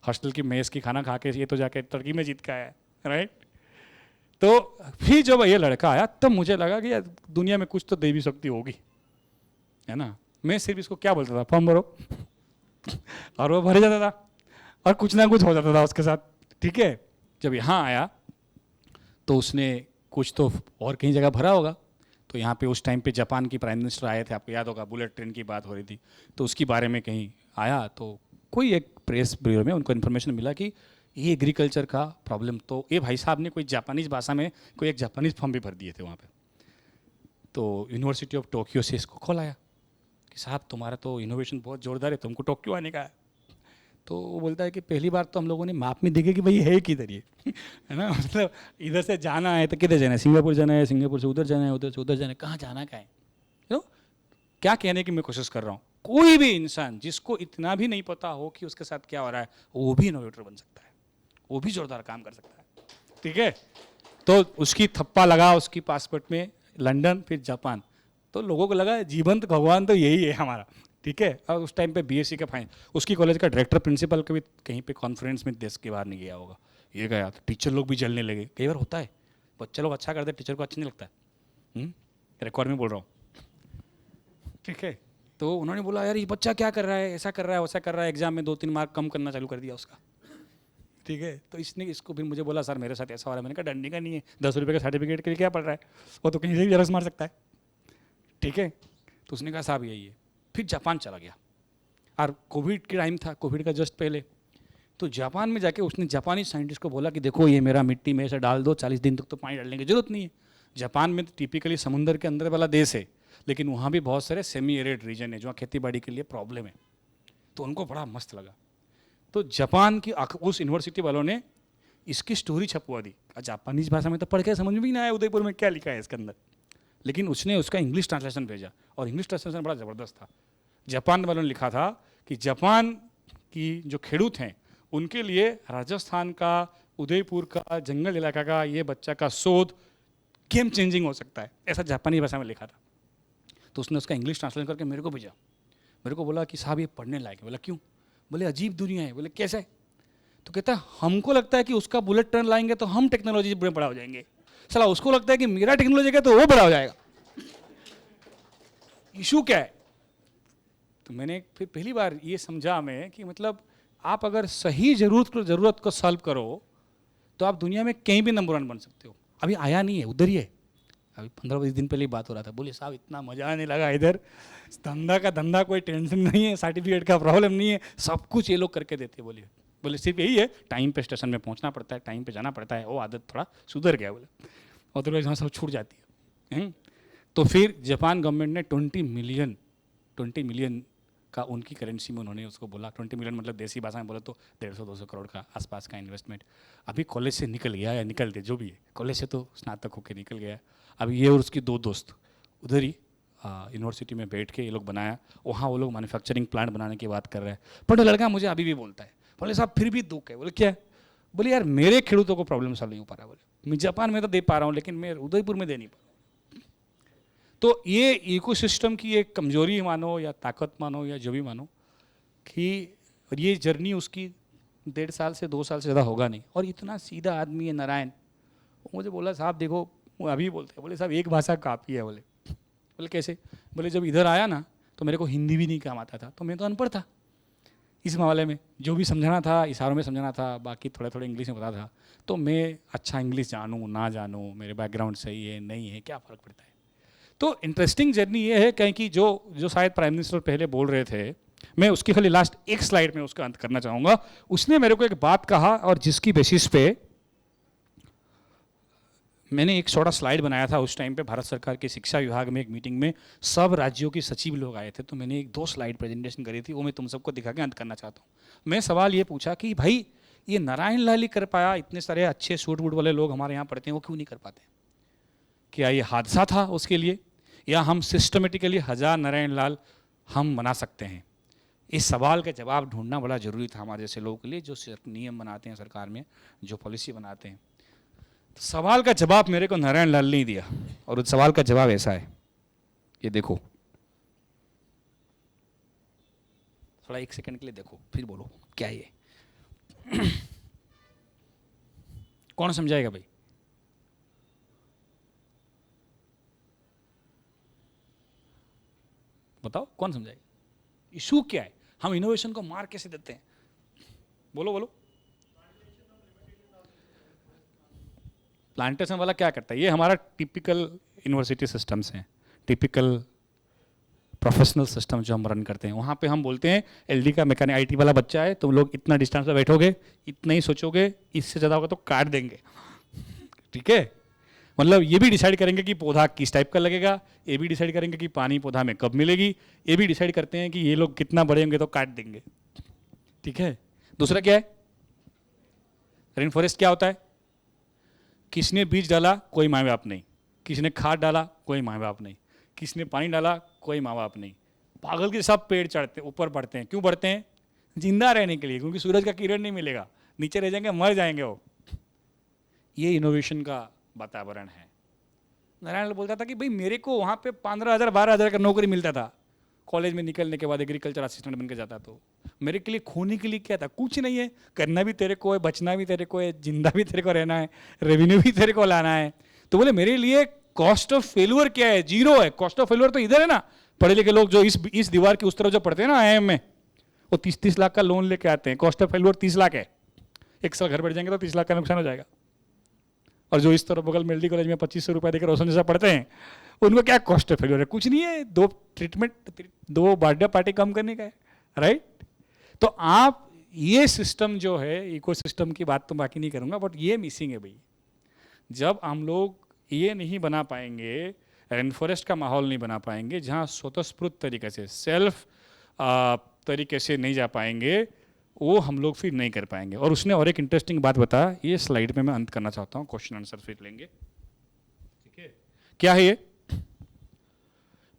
हॉस्टल की मेस की खाना खा के ये तो जाके तुर्की में जीत के आया है, राइट। तो फिर जब ये लड़का आया तब मुझे लगा कि यार दुनिया में कुछ तो देवी शक्ति होगी, है ना। मैं सिर्फ इसको क्या बोलता था, फॉर्म भरो और वो भर जाता था और कुछ ना कुछ हो जाता था उसके साथ, ठीक है। जब यहाँ आया तो उसने कुछ तो और कहीं जगह भरा होगा, तो यहाँ पे उस टाइम पे जापान की प्राइम मिनिस्टर आए थे, आपको याद होगा, बुलेट ट्रेन की बात हो रही थी, तो उसके बारे में कहीं आया, तो कोई एक प्रेस ब्यूरो में उनको इन्फॉर्मेशन मिला कि ये एग्रीकल्चर का प्रॉब्लम, तो ये भाई साहब ने कोई जापानीज भाषा में कोई एक जापानीज फॉर्म भी भर दिए थे वहाँ पे। तो यूनिवर्सिटी ऑफ टोक्यो से इसको कॉल आया कि साहब तुम्हारा तो इनोवेशन बहुत जोरदार है, तुमको टोक्यो आने का है। तो वो बोलता है कि पहली बार तो हम लोगों ने मैप में देखे कि भाई है किधर ये है ना, मतलब इधर से जाना है तो किधर जाना है, सिंगापुर जाना है, सिंगापुर से उधर जाना है, उधर से उधर जाना है, कहाँ जाना का है। क्या कहने की मैं कोशिश कर रहा हूँ, कोई भी इंसान जिसको इतना भी नहीं पता हो कि उसके साथ क्या हो रहा है, वो भी इनोवेटर बन सकता है, वो भी जोरदार काम कर सकता है, ठीक है। तो उसकी थप्पा लगा उसकी पासपोर्ट में, लंदन फिर जापान, तो लोगों को लगा जीवंत भगवान तो यही है हमारा, ठीक है। और उस टाइम पे बीएससी का फाइन, उसकी कॉलेज का डायरेक्टर प्रिंसिपल कभी कहीं पे कॉन्फ्रेंस में देश के बाहर नहीं गया होगा, ये गया तो टीचर लोग भी जलने लगे। कई बार होता है बच्चे लोग अच्छा करते, टीचर को अच्छा नहीं लगता है, रिकॉर्ड में बोल रहा हूँ, ठीक है। तो उन्होंने बोला यार ये बच्चा क्या कर रहा है, ऐसा कर रहा है वैसा कर रहा है, एग्जाम में 2-3 मार्क कम करना चालू कर दिया उसका, ठीक है। तो इसने इसको फिर मुझे बोला सर मेरे साथ ऐसा हो रहा है, मैंने कहा डंडी का नहीं है, 10 रुपये का सर्टिफिकेट के लिए क्या पड़ रहा है, वो तो कहीं से भी जरस मार सकता है, ठीक है। तो उसने कहा साहब यही है, फिर जापान चला गया, और कोविड के टाइम था, कोविड का जस्ट पहले, तो जापान में जाके उसने जापानी साइंटिस्ट को बोला कि देखो ये मेरा मिट्टी में ऐसे डाल दो, 40 दिन तक तो पानी डालने की जरूरत नहीं है। जापान में तो टिपिकली समुंदर के अंदर वाला देश है, लेकिन वहाँ भी बहुत सारे सेमी एरिड रीजन है जहाँ खेती बाड़ी के लिए प्रॉब्लम है, तो उनको बड़ा मस्त लगा। तो जापान की उस यूनिवर्सिटी वालों ने इसकी स्टोरी छपवा दी, जापानीज भाषा में तो पढ़ के समझ में भी नहीं आया उदयपुर में क्या लिखा है इसके अंदर, लेकिन उसने उसका इंग्लिश ट्रांसलेशन भेजा, और इंग्लिश ट्रांसलेशन बड़ा ज़बरदस्त था। जापान वालों ने लिखा था कि जापान की जो खेडूत हैं उनके लिए राजस्थान का, उदयपुर का, जंगल इलाका का ये बच्चा का शोध गेम चेंजिंग हो सकता है, ऐसा जापानी भाषा में लिखा था। तो उसने उसका इंग्लिश ट्रांसलेट करके मेरे को भेजा, मेरे को बोला कि साहब ये पढ़ने लायक है। बोला क्यों? बोले अजीब दुनिया है। बोले कैसे? तो कहता है हमको लगता है कि उसका बुलेट ट्रेन लाएंगे तो हम टेक्नोलॉजी में बड़ा हो जाएंगे, साला उसको लगता है कि मेरा टेक्नोलॉजी का तो वो बड़ा हो जाएगा। इशू क्या है? तो मैंने फिर पहली बार ये समझा मैं कि मतलब आप अगर सही ज़रूरत को सॉल्व करो तो आप दुनिया में कहीं भी नंबर 1 बन सकते हो। अभी आया नहीं है, उधर ही है। अभी 15-20 दिन पहले ही बात हो रहा था, बोले साहब इतना मजा आने लगा इधर, धंधा कोई टेंशन नहीं है, सर्टिफिकेट का प्रॉब्लम नहीं है, सब कुछ ये लोग करके देते हैं। बोले सिर्फ यही है टाइम पे स्टेशन में पहुंचना पड़ता है, टाइम पे जाना पड़ता है, वो आदत थोड़ा सुधर गया। बोले अदरवाइज वहाँ सब छूट जाती है। तो फिर जापान गवर्नमेंट ने 20 मिलियन का उनकी करेंसी में उन्होंने उसको बोला, 20 मिलियन मतलब देसी भाषा में बोला तो 150-200 करोड़ का आसपास का इन्वेस्टमेंट। अभी कॉलेज से निकल गया या निकल दे जो भी है, कॉलेज से तो स्नातक होकर निकल गया। अभी ये और उसकी 2 दोस्त उधर ही यूनिवर्सिटी में बैठ के ये लोग बनाया, वहाँ वो लोग मैन्युफैक्चरिंग प्लांट बनाने की बात कर रहे हैं। पर वो लड़का मुझे अभी भी बोलता है, बोले साहब फिर भी दुख है। बोले क्या है? बोले यार मेरे खेडूतों को प्रॉब्लम सॉल्व नहीं हो पा रहा। बोले मैं जापान में तो दे पा रहा हूँ लेकिन मैं उदयपुर में दे नहीं पा रहा। तो ये इकोसिस्टम की एक कमजोरी मानो या ताकत मानो या जो भी मानो कि ये जर्नी उसकी 1.5 साल से 2 साल से ज़्यादा होगा नहीं। और इतना सीधा आदमी है नारायण। वो मुझे बोला साहब देखो, वो अभी बोलते हैं, बोले साहब एक भाषा काफ़ी है। बोले कैसे? बोले जब इधर आया ना तो मेरे को हिंदी भी नहीं काम आता था, तो मैं तो अनपढ़ था इस मामले में, जो भी समझाना था इशारों में समझाना था, बाकी थोड़ा इंग्लिश में पता था। तो मैं अच्छा इंग्लिश जानूँ ना जानूँ, मेरे बैकग्राउंड सही है नहीं है, क्या फ़र्क पड़ता है। तो इंटरेस्टिंग जर्नी ये है कहीं कि जो शायद प्राइम मिनिस्टर पहले बोल रहे थे, मैं उसकी खाली लास्ट एक स्लाइड में उसका अंत करना चाहूँगा। उसने मेरे को एक बात कहा और जिसकी बेसिस पे मैंने एक छोटा स्लाइड बनाया था। उस टाइम पे भारत सरकार के शिक्षा विभाग में एक मीटिंग में सब राज्यों के सचिव लोग आए थे, तो मैंने 2 स्लाइड प्रेजेंटेशन करी थी, वो मैं तुम सबको दिखा के अंत करना चाहता हूँ। मैं सवाल ये पूछा कि भाई ये नारायण लाल ही कर पाया, इतने सारे अच्छे सूट वूट वाले लोग हमारे यहाँ पढ़ते हैं, वो क्यों नहीं कर पाते? क्या ये हादसा था उसके लिए, या हम सिस्टमेटिकली 1000 नारायण लाल हम बना सकते हैं? इस सवाल का जवाब ढूंढना बड़ा ज़रूरी था हमारे जैसे लोगों के लिए, जो नियम बनाते हैं सरकार में, जो पॉलिसी बनाते हैं। तो सवाल का जवाब मेरे को नारायण लाल ने दिया, और उस सवाल का जवाब ऐसा है, ये देखो, थोड़ा 1 सेकंड के लिए देखो, फिर बोलो क्या ये कौन समझाएगा भाई? बताओ कौन समझाएगा? इशू क्या है? हम इनोवेशन को मार कैसे देते हैं? बोलो बोलो। प्लांटेशन वाला क्या करता है? ये हमारा टिपिकल यूनिवर्सिटी सिस्टम्स हैं, टिपिकल प्रोफेशनल सिस्टम जो हम रन करते हैं। वहाँ पे हम बोलते हैं एलडी का मैकेनिक आईटी वाला बच्चा है, तुम लोग इतना डिस्टेंस पे बैठोगे, इतना ही सोचोगे, इससे ज़्यादा होगा तो काट देंगे। ठीक है, मतलब ये भी डिसाइड करेंगे कि पौधा किस टाइप का लगेगा, ये भी डिसाइड करेंगे कि पानी पौधा में कब मिलेगी, ये भी डिसाइड करते हैं कि ये लोग कितना बड़े होंगे तो काट देंगे। ठीक है, दूसरा क्या है? रेन फॉरेस्ट क्या होता है? किसने बीज डाला, कोई माँ बाप नहीं, किसने खाद डाला, कोई माँ बाप नहीं, किसने पानी डाला, कोई माँ बाप नहीं। पागल के सब पेड़ चढ़ते ऊपर बढ़ते हैं, क्यों बढ़ते हैं? जिंदा रहने के लिए, क्योंकि सूरज का किरण नहीं मिलेगा, नीचे रह जाएंगे, मर जाएंगे वो। ये इनोवेशन का वातावरण है। नारायण लाल बोलता था कि भाई मेरे को वहाँ पे 15,000 12,000 का नौकरी मिलता था, कॉलेज में निकलने के बाद एग्रीकल्चर असिस्टेंट बनकर जाता, तो मेरे के लिए खोने के लिए क्या था? कुछ नहीं है, करना भी तेरे को है, बचना भी तेरे को है, जिंदा भी तेरे को रहना है, रेवेन्यू भी तेरे को लाना है। तो बोले मेरे लिए कॉस्ट ऑफ फेल्यूर क्या है? 0 है। कॉस्ट ऑफ फेल्यूर तो इधर है ना, पढ़े लिखे लोग जो इस दीवार की उस तरफ जो पढ़ते हैं ना IIM में, वो 30-30 लाख का लोन लेके आते हैं, कॉस्ट ऑफ फेल्यूर 30 लाख है। 1 साल घर बैठ जाएंगे तो 30 लाख का नुकसान हो जाएगा। और जो इस तरफ बगल मेलडी कॉलेज में 2500 रुपये देकर रोशन जैसा पढ़ते हैं, उनको क्या कॉस्ट ऑफ फेल्यूर है? कुछ नहीं है, 2 ट्रीटमेंट, 2 बर्थडे पार्टी कम करने का है, राइट? तो आप ये सिस्टम जो है, इकोसिस्टम की बात तो बाकी नहीं करूंगा, बट ये मिसिंग है भाई। जब हम लोग ये नहीं बना पाएंगे, रेन फॉरेस्ट का माहौल नहीं बना पाएंगे, जहाँ स्वतःस्फूर्त तरीके से, सेल्फ तरीके से नहीं जा पाएंगे, वो हम लोग फिर नहीं कर पाएंगे। और उसने और एक इंटरेस्टिंग बात बताया, ये स्लाइड में मैं अंत करना चाहता हूँ, क्वेश्चन आंसर फिर लेंगे। ठीक है, क्या है ये?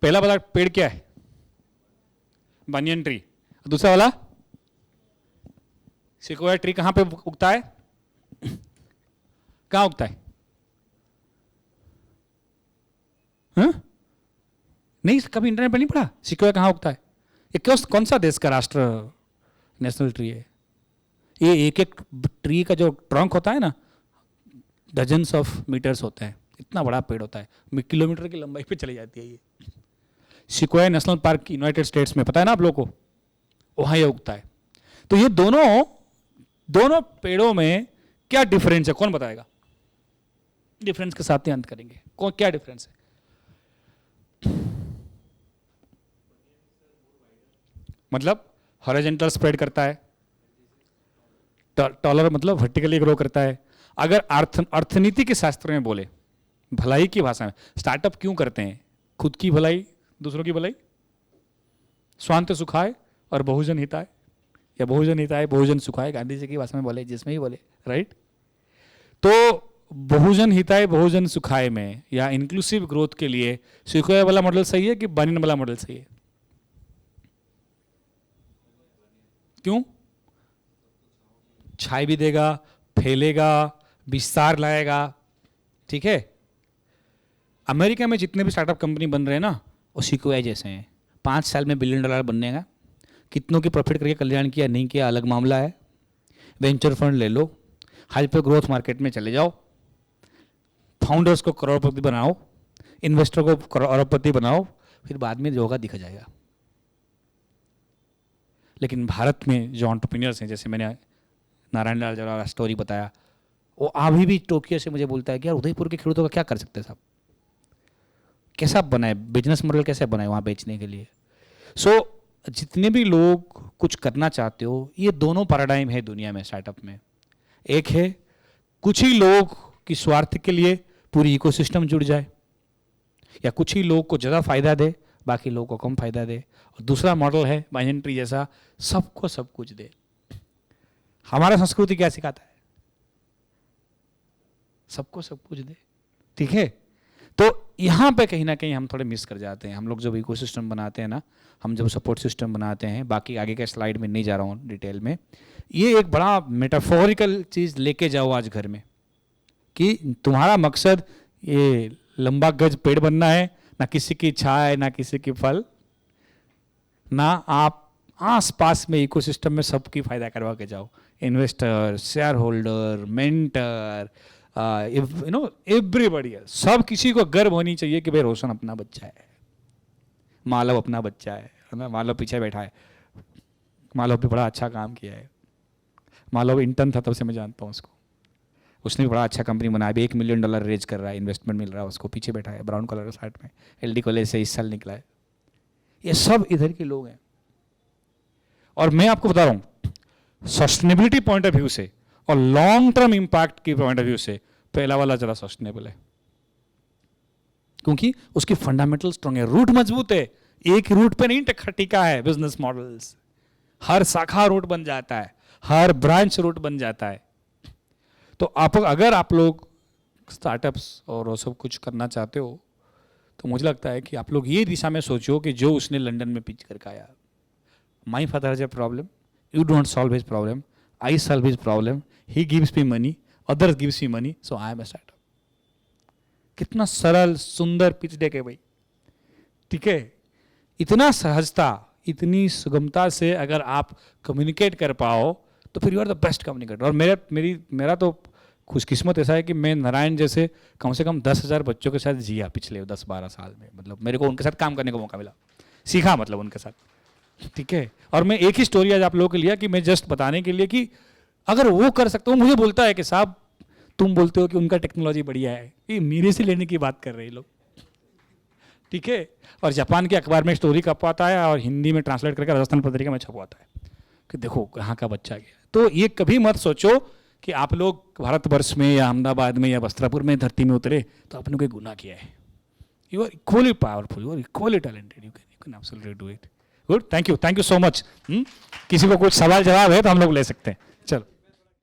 पहला वाला पेड़ क्या है? Banyan tree. दूसरा वाला सिक्वोया ट्री कहां पे उगता है? कहां उगता है? हाँ? नहीं, कभी इंटरनेट पर नहीं पढ़ा सिक्वोया कहां उगता है? ये कौन सा देश का राष्ट्र नेशनल ट्री है? ये एक एक ट्री का जो ट्रंक होता है ना, डजन्स ऑफ मीटर्स होता है, इतना बड़ा पेड़ होता है, किलोमीटर की लंबाई पे चली जाती है ये। सिक्वोया नेशनल पार्क यूनाइटेड स्टेट्स में, पता है ना आप लोगों को, वहां ये उगता है। तो ये दोनों पेड़ों में क्या डिफरेंस है? कौन बताएगा? डिफरेंस के साथ ही अंत करेंगे। कौन, क्या डिफरेंस है? मतलब हॉरिजॉन्टल स्प्रेड करता है, टॉलर मतलब वर्टिकली ग्रो करता है। अगर अर्थनीति के शास्त्र में बोले, भलाई की भाषा में, स्टार्टअप क्यों करते हैं? खुद की भलाई, दूसरों की भलाई, स्वांत सुखाए और बहुजन हिताय, या बहुजन हिताय बहुजन सुखाए, गांधी जी की भाषा में बोले, जिसमें ही बोले, राइट? तो बहुजन हिताय बहुजन सुखाए में या इंक्लूसिव ग्रोथ के लिए सिक्वोया वाला मॉडल सही है कि बनियन वाला मॉडल सही है? क्यों? छाई भी देगा, फैलेगा, विस्तार लाएगा। ठीक है, अमेरिका में जितने भी स्टार्टअप कंपनी बन रहे हैं ना, वो सिक्वोया जैसे हैं। 5 साल में $1 बिलियन बनने का, कितनों की प्रॉफिट करके कल्याण किया नहीं किया अलग मामला है। वेंचर फंड ले लो, हाइपर ग्रोथ मार्केट में चले जाओ, फाउंडर्स को करोड़पति बनाओ, इन्वेस्टर को करोड़पति बनाओ, फिर बाद में जो होगा दिखा जाएगा। लेकिन भारत में जो एंटरप्रेन्योर्स हैं, जैसे मैंने नारायण लाल का स्टोरी बताया, वो अभी भी टोक्यो से मुझे बोलता है कि यार उदयपुर के खेडूतों का क्या कर सकते हैं साहब, कैसा बनाए बिजनेस मॉडल, कैसे बनाए वहाँ बेचने के लिए। जितने भी लोग कुछ करना चाहते हो, ये दोनों पैराडाइम है दुनिया में स्टार्टअप में। एक है कुछ ही लोग की स्वार्थ के लिए पूरी इकोसिस्टम जुड़ जाए, या कुछ ही लोग को ज़्यादा फायदा दे, बाकी लोगों को कम फायदा दे। और दूसरा मॉडल है बनियन ट्री जैसा, सबको सब कुछ दे। हमारा संस्कृति क्या सिखाता है? सबको सब कुछ दे। ठीक है, तो यहाँ पे कहीं ना कहीं हम थोड़े मिस कर जाते हैं। हम लोग जब इकोसिस्टम बनाते हैं ना, हम जब सपोर्ट सिस्टम बनाते हैं, बाकी आगे के स्लाइड में नहीं जा रहा हूँ डिटेल में, ये एक बड़ा मेटाफोरिकल चीज़ लेके जाओ आज घर में कि तुम्हारा मकसद ये लंबा गज पेड़ बनना है, ना किसी की छाया, ना किसी की फल, ना आप आस पास में इकोसिस्टम में सबकी फायदा करवा के जाओ। Investor, share holder, mentor, you know everybody, सब किसी को गर्व होनी चाहिए कि भाई रोशन अपना बच्चा है, मालव अपना बच्चा है ना। मालव पीछे बैठा है, मालव भी बड़ा अच्छा काम किया है। मालव इंटर्न था तब से मैं जानता हूँ उसको, उसने भी बड़ा अच्छा कंपनी बनाया, अभी $1 मिलियन रेज कर रहा है, इन्वेस्टमेंट मिल रहा है उसको, पीछे बैठा है ब्राउन कलर के शर्ट में, LD कॉलेज से इस साल निकला है। ये सब इधर के लोग हैं। और मैं आपको बता रहा हूँ, सस्टेनेबिलिटी पॉइंट ऑफ व्यू से और लॉन्ग टर्म इंपैक्ट की पॉइंट ऑफ व्यू से पहला वाला ज़्यादा सस्टेनेबल है, क्योंकि उसकी फंडामेंटल स्ट्रांग है, रूट मजबूत है, एक रूट पे नहीं टिका है बिजनेस मॉडल्स, हर शाखा रूट बन जाता है, हर ब्रांच रूट बन जाता है। तो आप अगर आप लोग स्टार्टअप्स और वो सब कुछ करना चाहते हो, तो मुझे लगता है कि आप लोग ये दिशा में सोचो कि जो उसने लंदन में पिच करके आया, my father has a problem, you don't solve his problem, I solve his problem, he gives me money, others gives me money, so I am a startup. कितना सरल सुंदर पिच डेक है भाई, ठीक है। इतना सहजता, इतनी सुगमता से अगर आप कम्युनिकेट कर पाओ तो फिर you are the best communicator. और मेरा तो खुशकिस्मत ऐसा है कि मैं नारायण जैसे कम से कम 10,000 बच्चों के साथ जिया पिछले 10-12 साल में, मतलब मेरे को उनके साथ काम करने का मौका मिला, सीखा मतलब उनके साथ, ठीक है। और मैं एक ही स्टोरी आज आप लोगों के लिए कि मैं जस्ट बताने के लिए कि अगर वो कर सकता हूँ, मुझे बोलता है कि साहब तुम बोलते हो कि उनका टेक्नोलॉजी बढ़िया है, ये मेरे से लेने की बात कर रहे हैं लोग, ठीक है। और जापान के अखबार में स्टोरी छपवाता है और हिंदी में ट्रांसलेट करके राजस्थान पत्रिका में छपवाता है कि देखो यहाँ का बच्चा गया। तो ये कभी मत सोचो कि आप लोग भारतवर्ष में या अहमदाबाद में या वस्त्रापुर में धरती में उतरे तो आपने कोई गुनाह किया है। You are equally powerful, you are equally talented, you can absolutely do it. Good, thank you so much. किसी को कुछ सवाल जवाब है तो हम लोग ले सकते हैं, चलो।